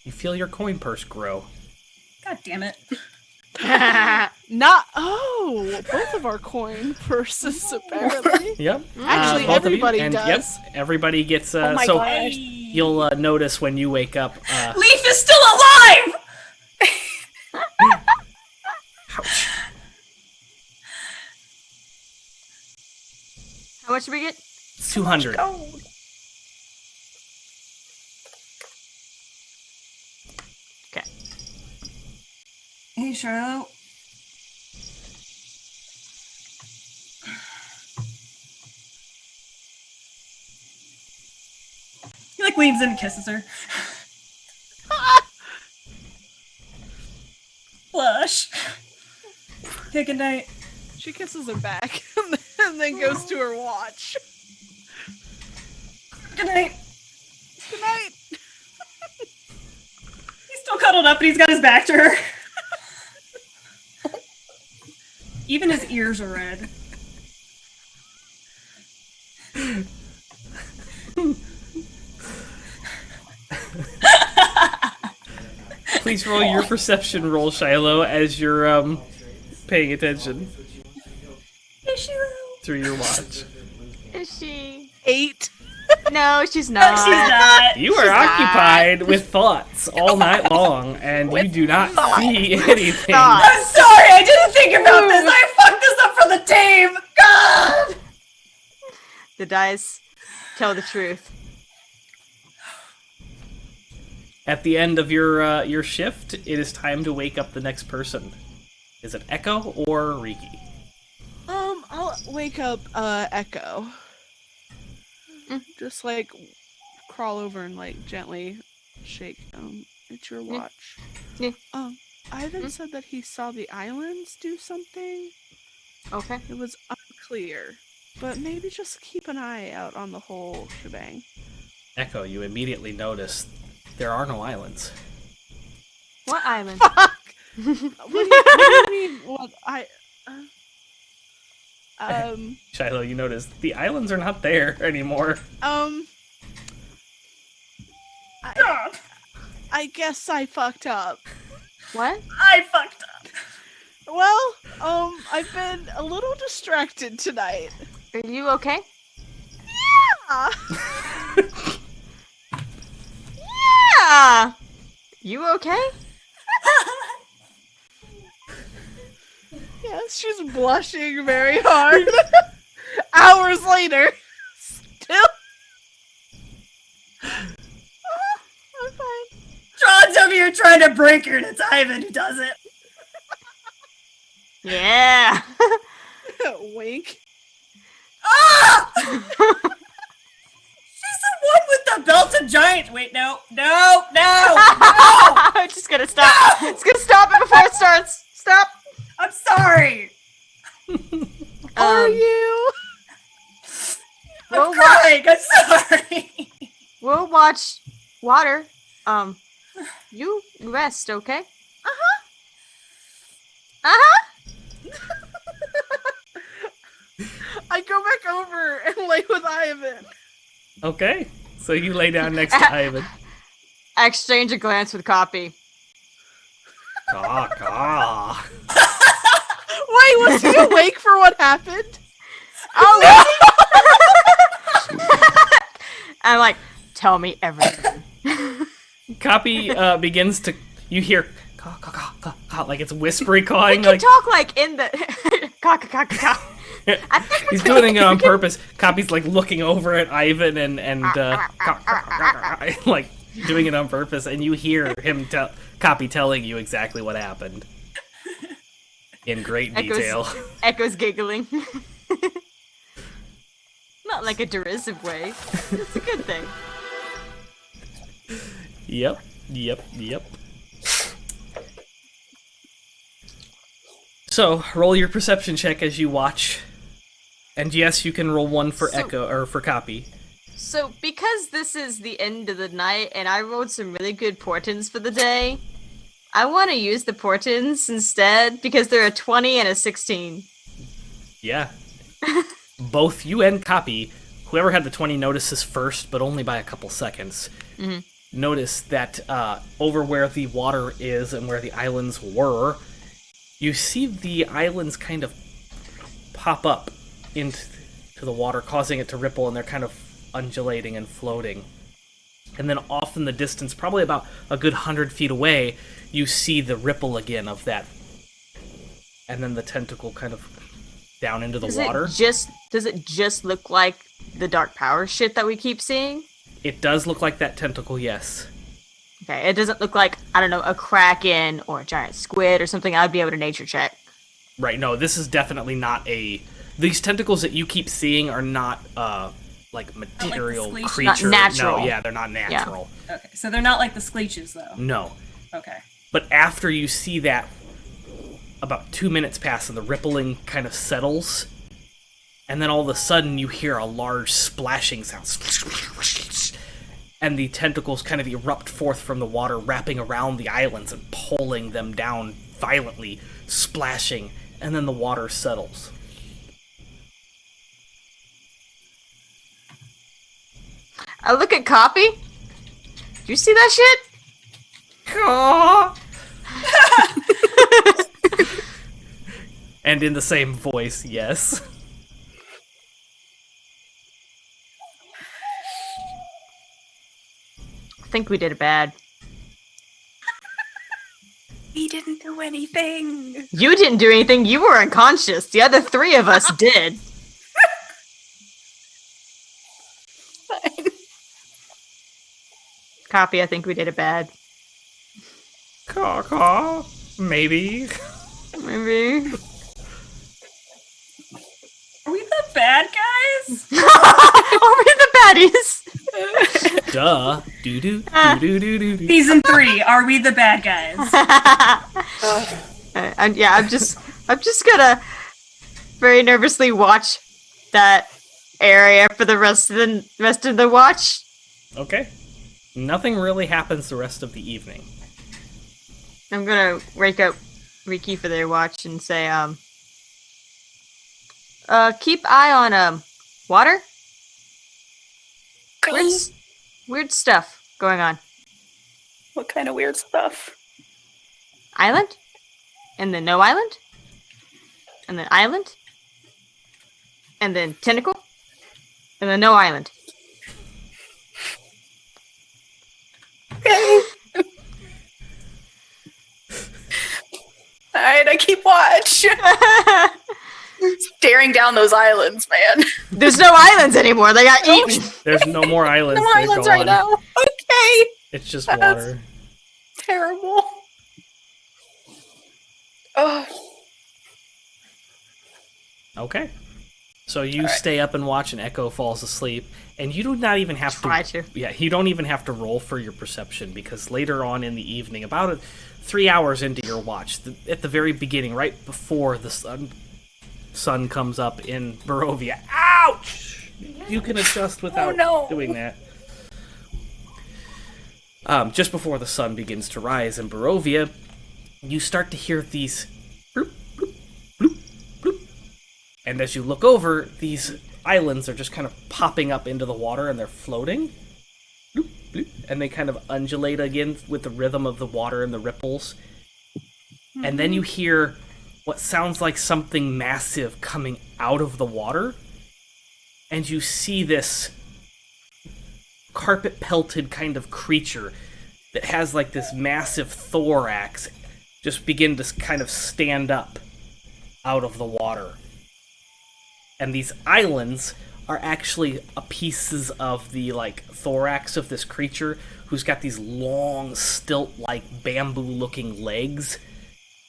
feel your coin purse grow. God damn it. Both of our coin purses apparently. Yep. Actually, both of you, everybody and, does. Yep, everybody gets. Oh my so gosh. you'll notice when you wake up. Leaf is still alive! Ouch. How much did we get? 200. Gold. Okay. Hey, Charlotte. He like leans in and kisses her. Blush. Okay, good night. She kisses her back and then goes to her watch. Good night. Good night. He's still cuddled up and he's got his back to her. Even his ears are red. Please roll your perception roll, Shiloh, as you're paying attention through your watch. Is she? 8. No, she's not. She's not. You are occupied with thoughts all night long, and you do not see anything. Thoughts. I'm sorry, I didn't think about this. I fucked this up for the team. God. The dice tell the truth. At the end of your shift, it is time to wake up the next person. Is it Echo or Riki? I'll wake up Echo. Just like crawl over and like gently shake. It's your watch. Yeah. Ivan said that he saw the islands do something. Okay. It was unclear, but maybe just keep an eye out on the whole shebang. Echo, you immediately notice there are no islands. What island? Fuck! What do you mean? What Shiloh, you notice the islands are not there anymore. I guess I fucked up. What? I fucked up. Well, I've been a little distracted tonight. Are you okay? Yeah. You okay? Yes, she's blushing very hard. Hours later, still. You're trying to break her, and it's Ivan who does it. Yeah. Wink. Ah! She's the one with the belted giant. Wait, no. I'm just gonna stop. It's gonna stop it before it starts. Stop. I'm sorry. Are you? We'll I'm crying. I'm sorry. We'll watch water. You rest, okay? I go back over and lay with Ivan. Okay, so you lay down next to Ivan. I exchange a glance with Copy. Caw. Wait, was he awake for what happened? Oh, I'm like, tell me everything. Copy begins to. You hear caw, caw, caw, caw, caw, like it's whispery cawing. We can Like talk like in the caw. I think he's doing it on purpose. Copy's like looking over at Ivan and like doing it on purpose, and you hear him Copy telling you exactly what happened in great detail. Echo's giggling. Not like a derisive way. It's a good thing. Yep. So, roll your perception check as you watch. And yes, you can roll one for Echo or for Copy. So, because this is the end of the night and I rolled some really good portents for the day, I want to use the portents instead because they're a 20 and a 16. Yeah. Both you and Copy, whoever had the 20 notices first, but only by a couple seconds, notice that over where the water is and where the islands were, you see the islands kind of pop up into the water, causing it to ripple, and they're kind of undulating and floating. And then off in the distance, probably about a good 100 feet away, you see the ripple again of that. And then the tentacle kind of down into the water. Does it just look like the dark power shit that we keep seeing? It does look like that tentacle, yes. Okay, it doesn't look like, I don't know, a kraken or a giant squid or something I'd be able to nature check. Right, no, this is definitely not a... These tentacles that you keep seeing are not, like, material Not like the creatures. Not natural. No, yeah, they're not natural. Okay, so they're not like the Scleeches, though. No. Okay. But after you see that, about 2 minutes pass and the rippling kind of settles, and then all of a sudden you hear a large splashing sound. And the tentacles kind of erupt forth from the water, wrapping around the islands and pulling them down violently, splashing, and then the water settles. I look at Copy. Do you see that shit? And in the same voice, yes. I think we did it bad. We didn't do anything. You didn't do anything. You were unconscious. The other three of us did. Copy, I think we did it bad. Caw. Maybe. Maybe. Are we the bad guys? Are we the baddies? Duh. Do. Season 3, are we the bad guys? I'm just gonna very nervously watch that area for the rest of the watch. Okay. Nothing really happens the rest of the evening. I'm gonna wake up Riki for their watch and say, keep eye on water. Weird stuff going on. What kind of weird stuff? Island, and then no island, and then island, and then tentacle, and then no island. Okay. Alright, I keep watch. Staring down those islands, man. There's no islands anymore. They got eaten. There's no more islands. No They're islands gone. right now. Okay. It's just water. terrible. Oh, Okay. So you stay up and watch, and Echo falls asleep, and you do not even have Try to. Yeah, you don't even have to roll for your perception, because later on in the evening, about 3 hours into your watch, at the very beginning, right before the sun comes up in Barovia, ouch! You can adjust without doing that. Just before the sun begins to rise in Barovia, you start to hear these bloop, bloop, bloop, bloop. And as you look over, these islands are just kind of popping up into the water, and they're floating. Bloop, bloop, and they kind of undulate again with the rhythm of the water and the ripples. Mm-hmm. And then you hear what sounds like something massive coming out of the water. And you see this carpet-pelted kind of creature that has like this massive thorax just begin to kind of stand up out of the water. And these islands are actually pieces of the like thorax of this creature, who's got these long stilt-like bamboo-looking legs.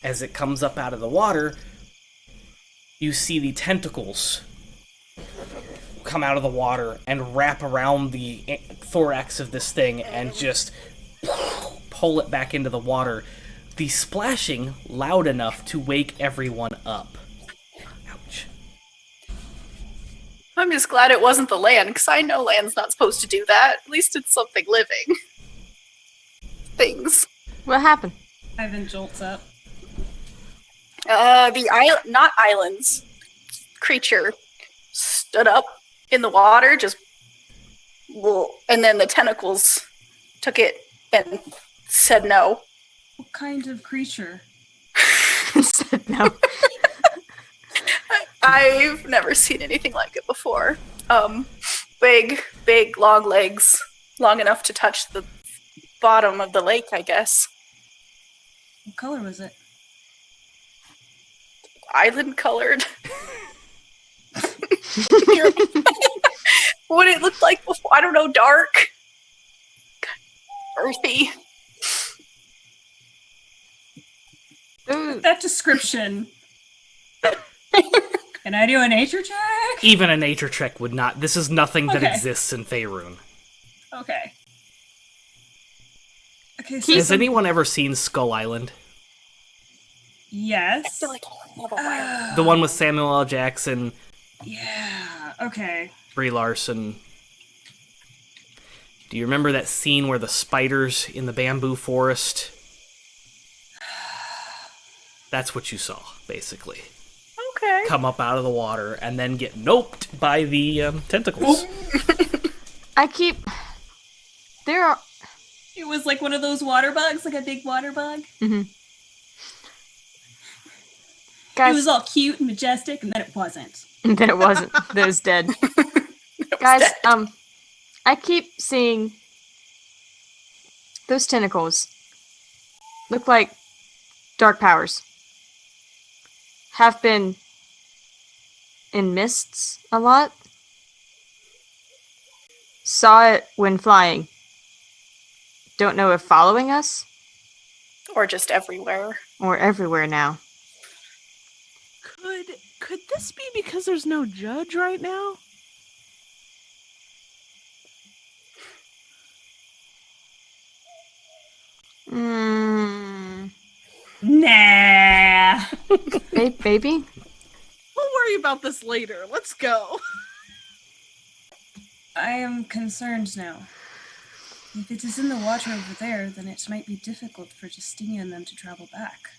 As it comes up out of the water, you see the tentacles come out of the water and wrap around the thorax of this thing and just pull it back into the water. The splashing loud enough to wake everyone up. Ouch. I'm just glad it wasn't the land, because I know land's not supposed to do that. At least it's something living. Things. What happened? Ivan jolts up. Not islands. Creature stood up in the water, just, and then the tentacles took it and said no. What kind of creature? Said no. I've never seen anything like it before. Big, long legs, long enough to touch the bottom of the lake, I guess. What color was it? Island colored. What it looked like before, I don't know, dark, earthy. With that description. Can I do a nature check? Even a nature check would not. This is nothing that Okay. exists in Faerun. Okay. Okay, so Has anyone ever seen Skull Island? yes. I feel like I have a wild. The one with Samuel L. Jackson, Yeah. Okay. Brie Larson. Do you remember that scene where the spiders in the bamboo forest? That's what you saw, basically. Okay. Come up out of the water and then get noped by the tentacles. There are. It was like one of those water bugs, like a big water bug. Mm-hmm. It Guys, was all cute and majestic, and then it wasn't. then it wasn't. That was dead. Guys, I keep seeing those tentacles look like dark powers. Have been in mists a lot. Saw it when flying. Don't know if following us Or just everywhere. or everywhere now. Could this be because there's no judge right now? Nah. Baby? We'll worry about this later. Let's go. I am concerned now. If it is in the water over there, then it might be difficult for Justinia and them to travel back.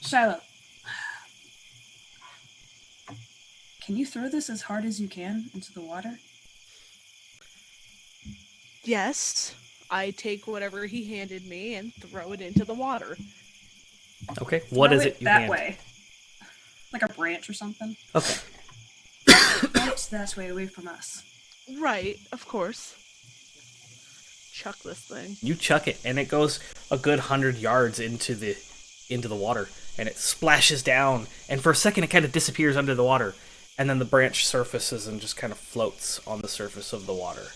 Shiloh, can you throw this as hard as you can into the water? Yes, I take whatever he handed me and throw it into the water. Okay, what Throw is it you that hand? way? Like a branch or something? Okay. Right that way, away from us. Right, of course. Chuck this thing. You chuck it, and it goes a good 100 yards into the water, and it splashes down, and for a second it kind of disappears under the water, and then the branch surfaces and just kind of floats on the surface of the water.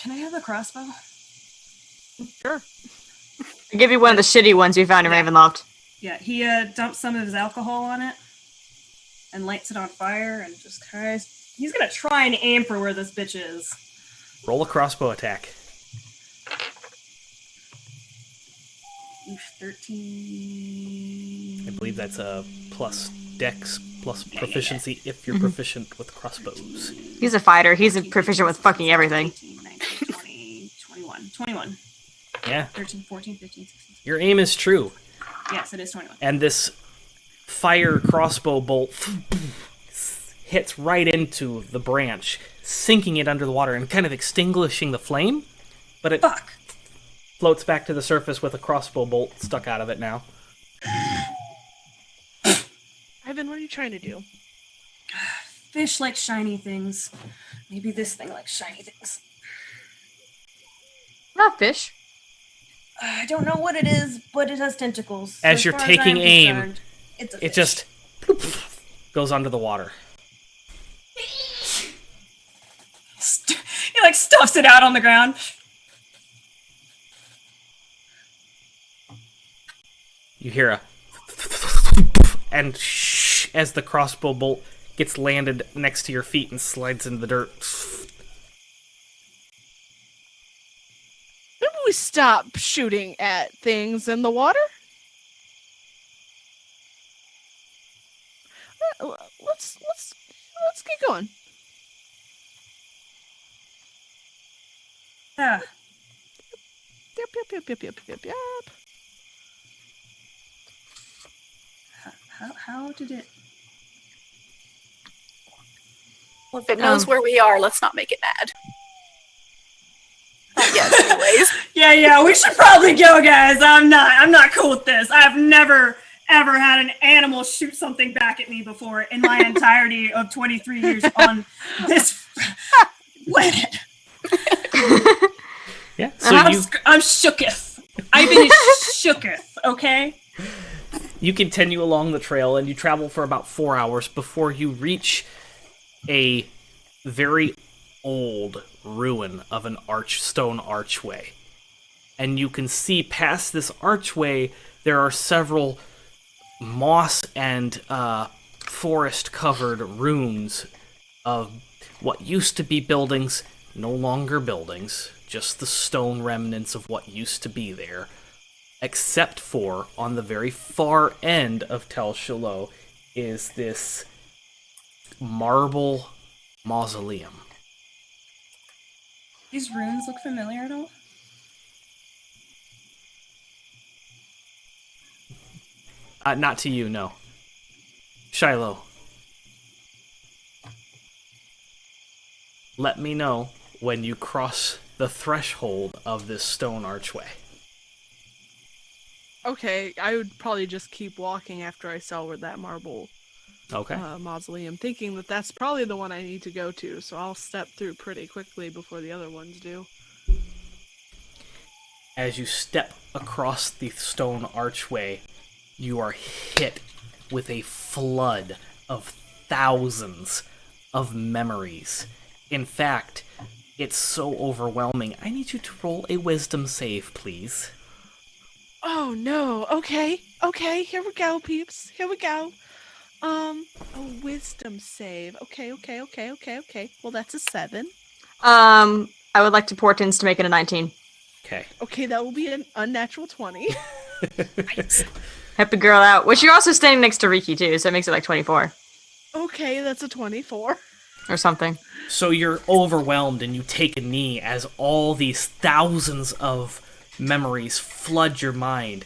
can I have the crossbow? Sure. I'll give you one of the shitty ones we found in Ravenloft. Yeah, he dumps some of his alcohol on it and lights it on fire and just tries. He's gonna try and aim for where this bitch is. Roll a crossbow attack. Oof, 13. I believe that's a plus dex plus proficiency if you're proficient with crossbows. He's a fighter. He's proficient with fucking everything. 18, 19, 20, 21. 21. Yeah. 13, 14, 15, 16. Your aim is true. Yes, it is 21. And this fire crossbow bolt hits right into the branch, sinking it under the water and kind of extinguishing the flame. But it Fuck! floats back to the surface with a crossbow bolt stuck out of it now. Ivan, what are you trying to do? Fish like shiny things. Maybe this thing likes shiny things. Not fish. I don't know what it is, but it has tentacles. As So you're far taking I'm aim, concerned, it's a It fish. just goes under the water. He like stuffs it out on the ground. You hear a and as the crossbow bolt gets landed next to your feet and slides into the dirt. Maybe we stop shooting at things in the water? Let's get going. Yeah. Yep. How did it? Well, if it knows where we are, let's not make it mad. Not yet, anyways. Yeah, we should probably go, guys. I'm not cool with this. I've never ever had an animal shoot something back at me before in my entirety of 23 years on this planet. Yeah. So I'm shooketh. I've been shooketh, okay? you continue along the trail and you travel for about 4 hours before you reach a very old ruin of an stone archway. And you can see past this archway there are several moss and forest-covered ruins of what used to be buildings, no longer buildings, just the stone remnants of what used to be there. Except for, on the very far end of Tel Shiloh, is this marble mausoleum. These runes look familiar at all? Not to you, no. Shiloh. Let me know when you cross the threshold of this stone archway. Okay, I would probably just keep walking after I saw where that marble Okay. mausoleum, thinking that that's probably the one I need to go to, so I'll step through pretty quickly before the other ones do. As you step across the stone archway, you are hit with a flood of thousands of memories. In fact, it's so overwhelming. I need you to roll a wisdom save, please. Oh no, okay, here we go, peeps, here we go. A wisdom save. Okay. Well, that's a 7. I would like to portents to make it a 19. Okay. Okay, that will be an unnatural 20. Help the girl out. Which you're also standing next to Riki too, so it makes it like 24 Okay, that's a 24. or something. So you're overwhelmed and you take a knee as all these thousands of memories flood your mind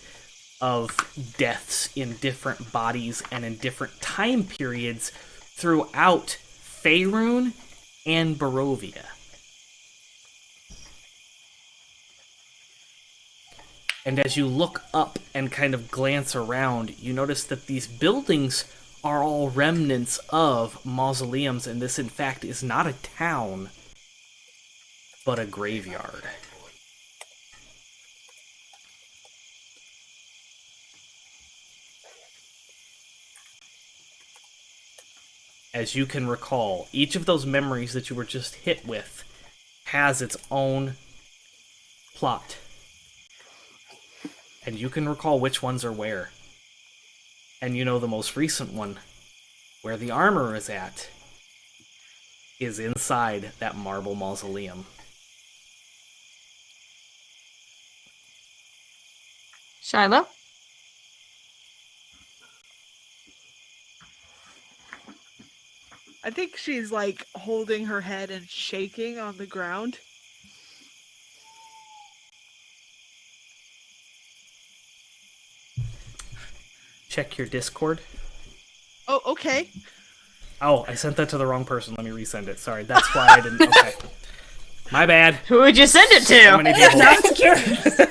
of deaths in different bodies and in different time periods throughout Faerun and Barovia. And as you look up and kind of glance around, you notice that these buildings are all remnants of mausoleums, and this in fact is not a town, but a graveyard. As you can recall, each of those memories that you were just hit with has its own plot. And you can recall which ones are where. And you know the most recent one, where the armor is at, is inside that marble mausoleum. Shiloh? I think she's like holding her head and shaking on the ground. Check your Discord. Oh, okay. Oh, I sent that to the wrong person. Let me resend it. Sorry, that's why I didn't. Okay. My bad. Who would you send it So to? many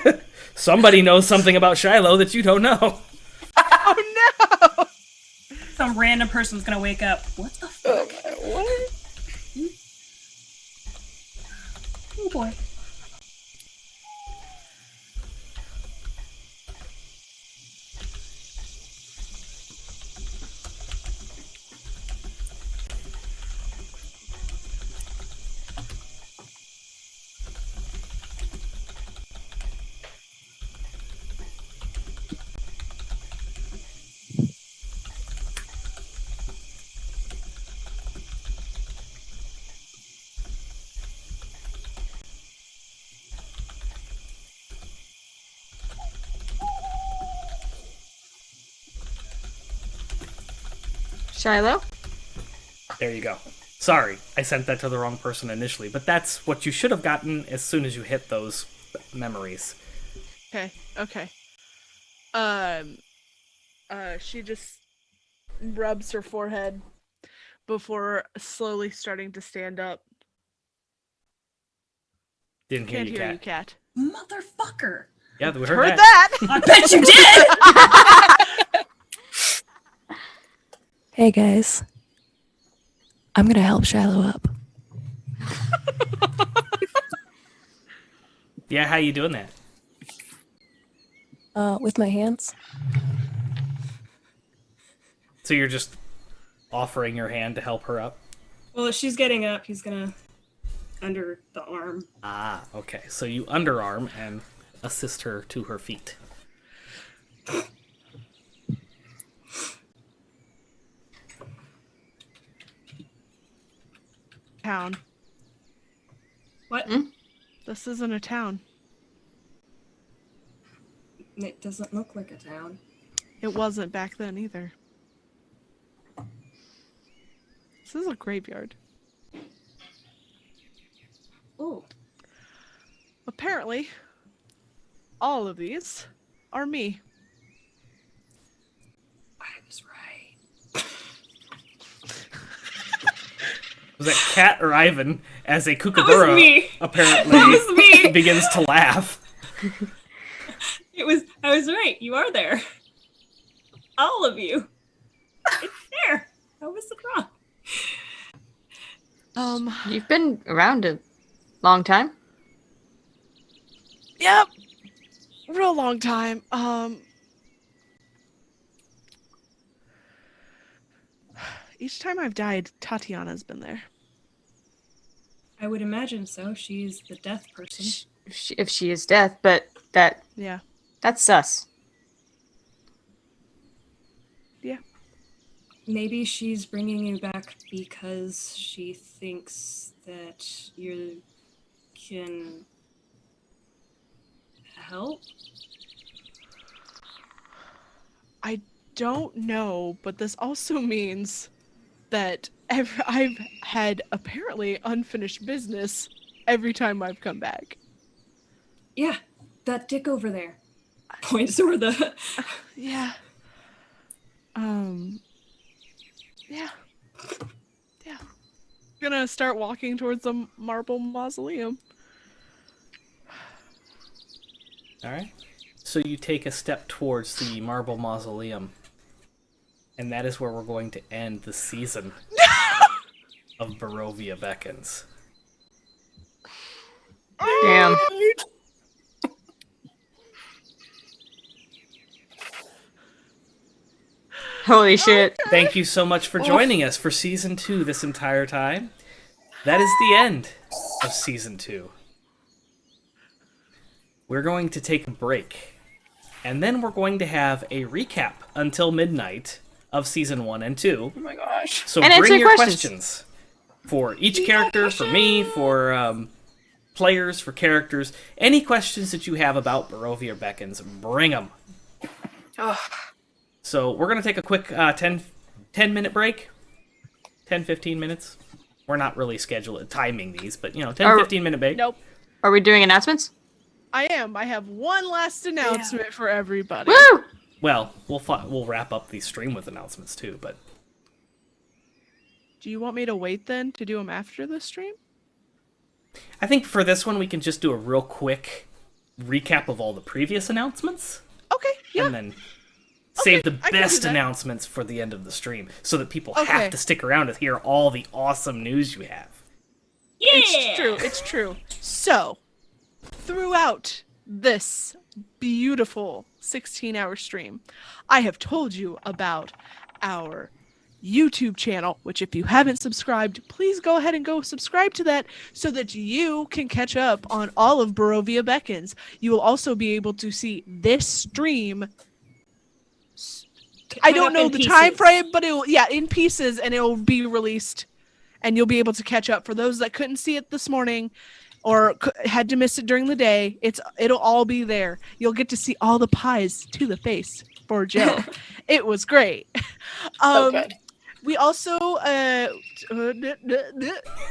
people. Somebody knows something about Shiloh that you don't know. Oh no! Some random person's gonna wake up. What the fuck? What? Oh boy. Shiloh? There you go. Sorry, I sent that to the wrong person initially, but that's what you should have gotten as soon as you hit those memories. Okay. She just rubs her forehead before slowly starting to stand up. Didn't hear Can't you, hear Cat. you, Cat. Motherfucker. Yeah, we Heard heard that? I bet you did! Hey guys, I'm gonna help Shiloh up. Yeah, how you doing that? With my hands. So you're just offering your hand to help her up? Well, if she's getting up, he's gonna under the arm. Ah, okay. So you underarm and assist her to her feet. Town. What? This isn't a town. It doesn't look like a town. It wasn't back then either. This is a graveyard. Oh. Apparently, all of these are me. I was right. Was that Cat or Ivan as a was kookaburra me. apparently That was me. begins to laugh? I was right. You are there. All of you. It's there. How was it wrong? You've been around a long time. Yep. Real long time. Each time I've died, Tatiana's been there. I would imagine so. She's the death person. If she is death, but Yeah. that's sus. Yeah. Maybe she's bringing you back because she thinks that you can help? I don't know, but this also means that I've had apparently unfinished business every time I've come back. Yeah, that dick over there. Points over the... Yeah. Yeah. Yeah. Gonna start walking towards the marble mausoleum. Alright. So you take a step towards the marble mausoleum. And that is where we're going to end the season of Barovia Beckons. Damn. Holy shit. Thank you so much for joining us for season 2 this entire time. That is the end. of Season 2. We're going to take a break, and then we're going to have a recap until midnight of Season 1 and 2. Oh my gosh. So And bring answer your questions. for each character, for me, for players, for characters. Any questions that you have about Barovia Beckons, bring them. Ugh. So we're going to take a quick 10-minute break. 10, 15 minutes. We're not really timing these, but, 10, 15-minute break. Nope. Are we doing announcements? I am. I have one last announcement for everybody. Woo! Well, we'll wrap up the stream with announcements, too, but... Do you want me to wait then to do them after the stream? I think for this one, we can just do a real quick recap of all the previous announcements. Okay, yeah. And then save the I can do best that. announcements for the end of the stream, so that people Okay. have to stick around to hear all the awesome news you have. It's true. It's true. So, throughout this beautiful 16-hour stream, I have told you about our YouTube channel, which if you haven't subscribed, please go ahead and go subscribe to that so that you can catch up on all of Barovia Beckons. You will also be able to see this stream. I don't know the time frame, but it will, in pieces, and it will be released, and you'll be able to catch up. For those that couldn't see it this morning or had to miss it during the day, it'll all be there. You'll get to see all the pies to the face for Joe. It was great. Good. We also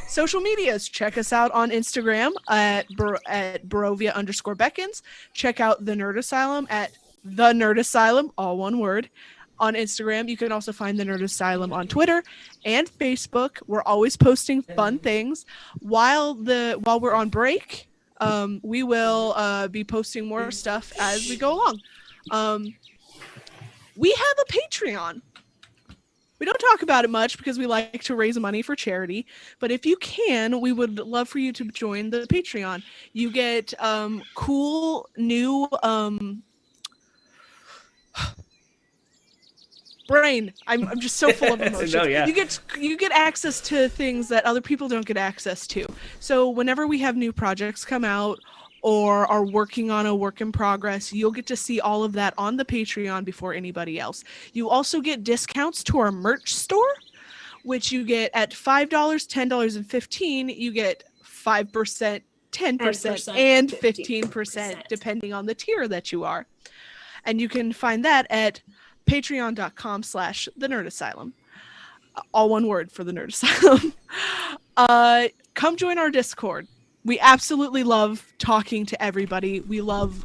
social medias. Check us out on Instagram at Barovia_Beckons. Check out the Nerd Asylum at the Nerd Asylum, all one word, on Instagram. You can also find the Nerd Asylum on Twitter and Facebook. We're always posting fun things. While we're on break, we will be posting more stuff as we go along. We have a Patreon. We don't talk about it much because we like to raise money for charity, but if you can, we would love for you to join the Patreon. You get cool new brain. I'm just so full of emotions. No, yeah. You get access to things that other people don't get access to. So whenever we have new projects come out or are working on a work in progress, you'll get to see all of that on the Patreon before anybody else. You also get discounts to our merch store, which you get at $5, $10, and $15. You get 5%, 10%, and 15%, depending on the tier that you are. And you can find that at patreon.com/the Nerd Asylum. All one word for the Nerd Asylum. Come join our Discord. We absolutely love talking to everybody. We love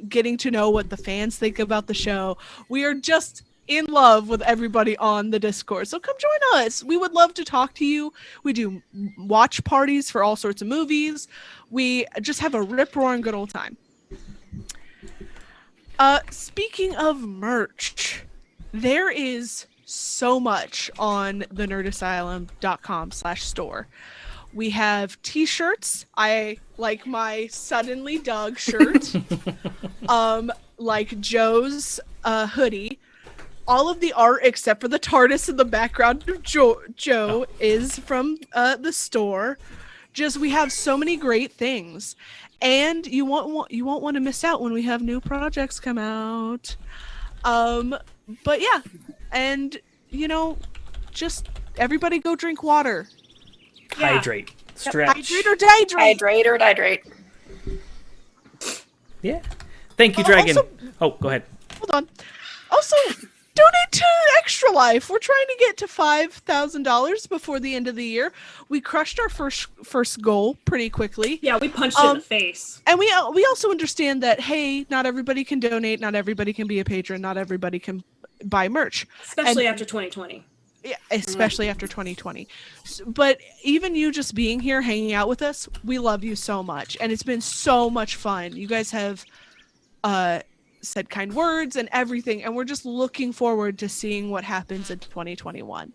getting to know what the fans think about the show. We are just in love with everybody on the Discord. So come join us. We would love to talk to you. We do watch parties for all sorts of movies. We just have a rip-roaring good old time. Speaking of merch, there is so much on the nerdasylum.com/store. We have t-shirts. I like my Suddenly Doug shirt. Like Joe's hoodie. All of the art except for the TARDIS in the background of Joe is from the store. Just we have so many great things. And you won't want to miss out when we have new projects come out. But yeah, and just everybody go drink water. Yeah. Hydrate. Stretch. Hydrate or dehydrate. Hydrate or dihydrate. Yeah. Thank you, Dragon. Also, go ahead. Hold on. Also, donate to Extra Life. We're trying to get to $5,000 before the end of the year. We crushed our first goal pretty quickly. Yeah, we punched it in the face. And we also understand that, hey, not everybody can donate, not everybody can be a patron, not everybody can buy merch. Especially after 2020. Yeah, especially after 2020. But even you just being here, hanging out with us, we love you so much. And it's been so much fun. You guys have said kind words and everything. And we're just looking forward to seeing what happens in 2021.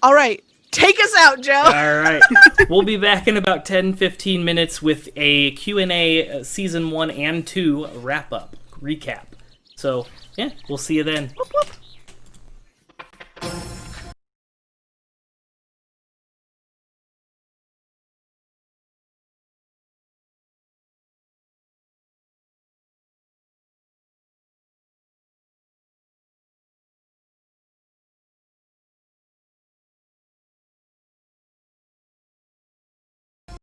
All right. Take us out, Joe. All right. We'll be back in about 10-15 minutes with a Q&A Season 1 and 2 wrap-up, recap. So, yeah, we'll see you then. Whoop, whoop.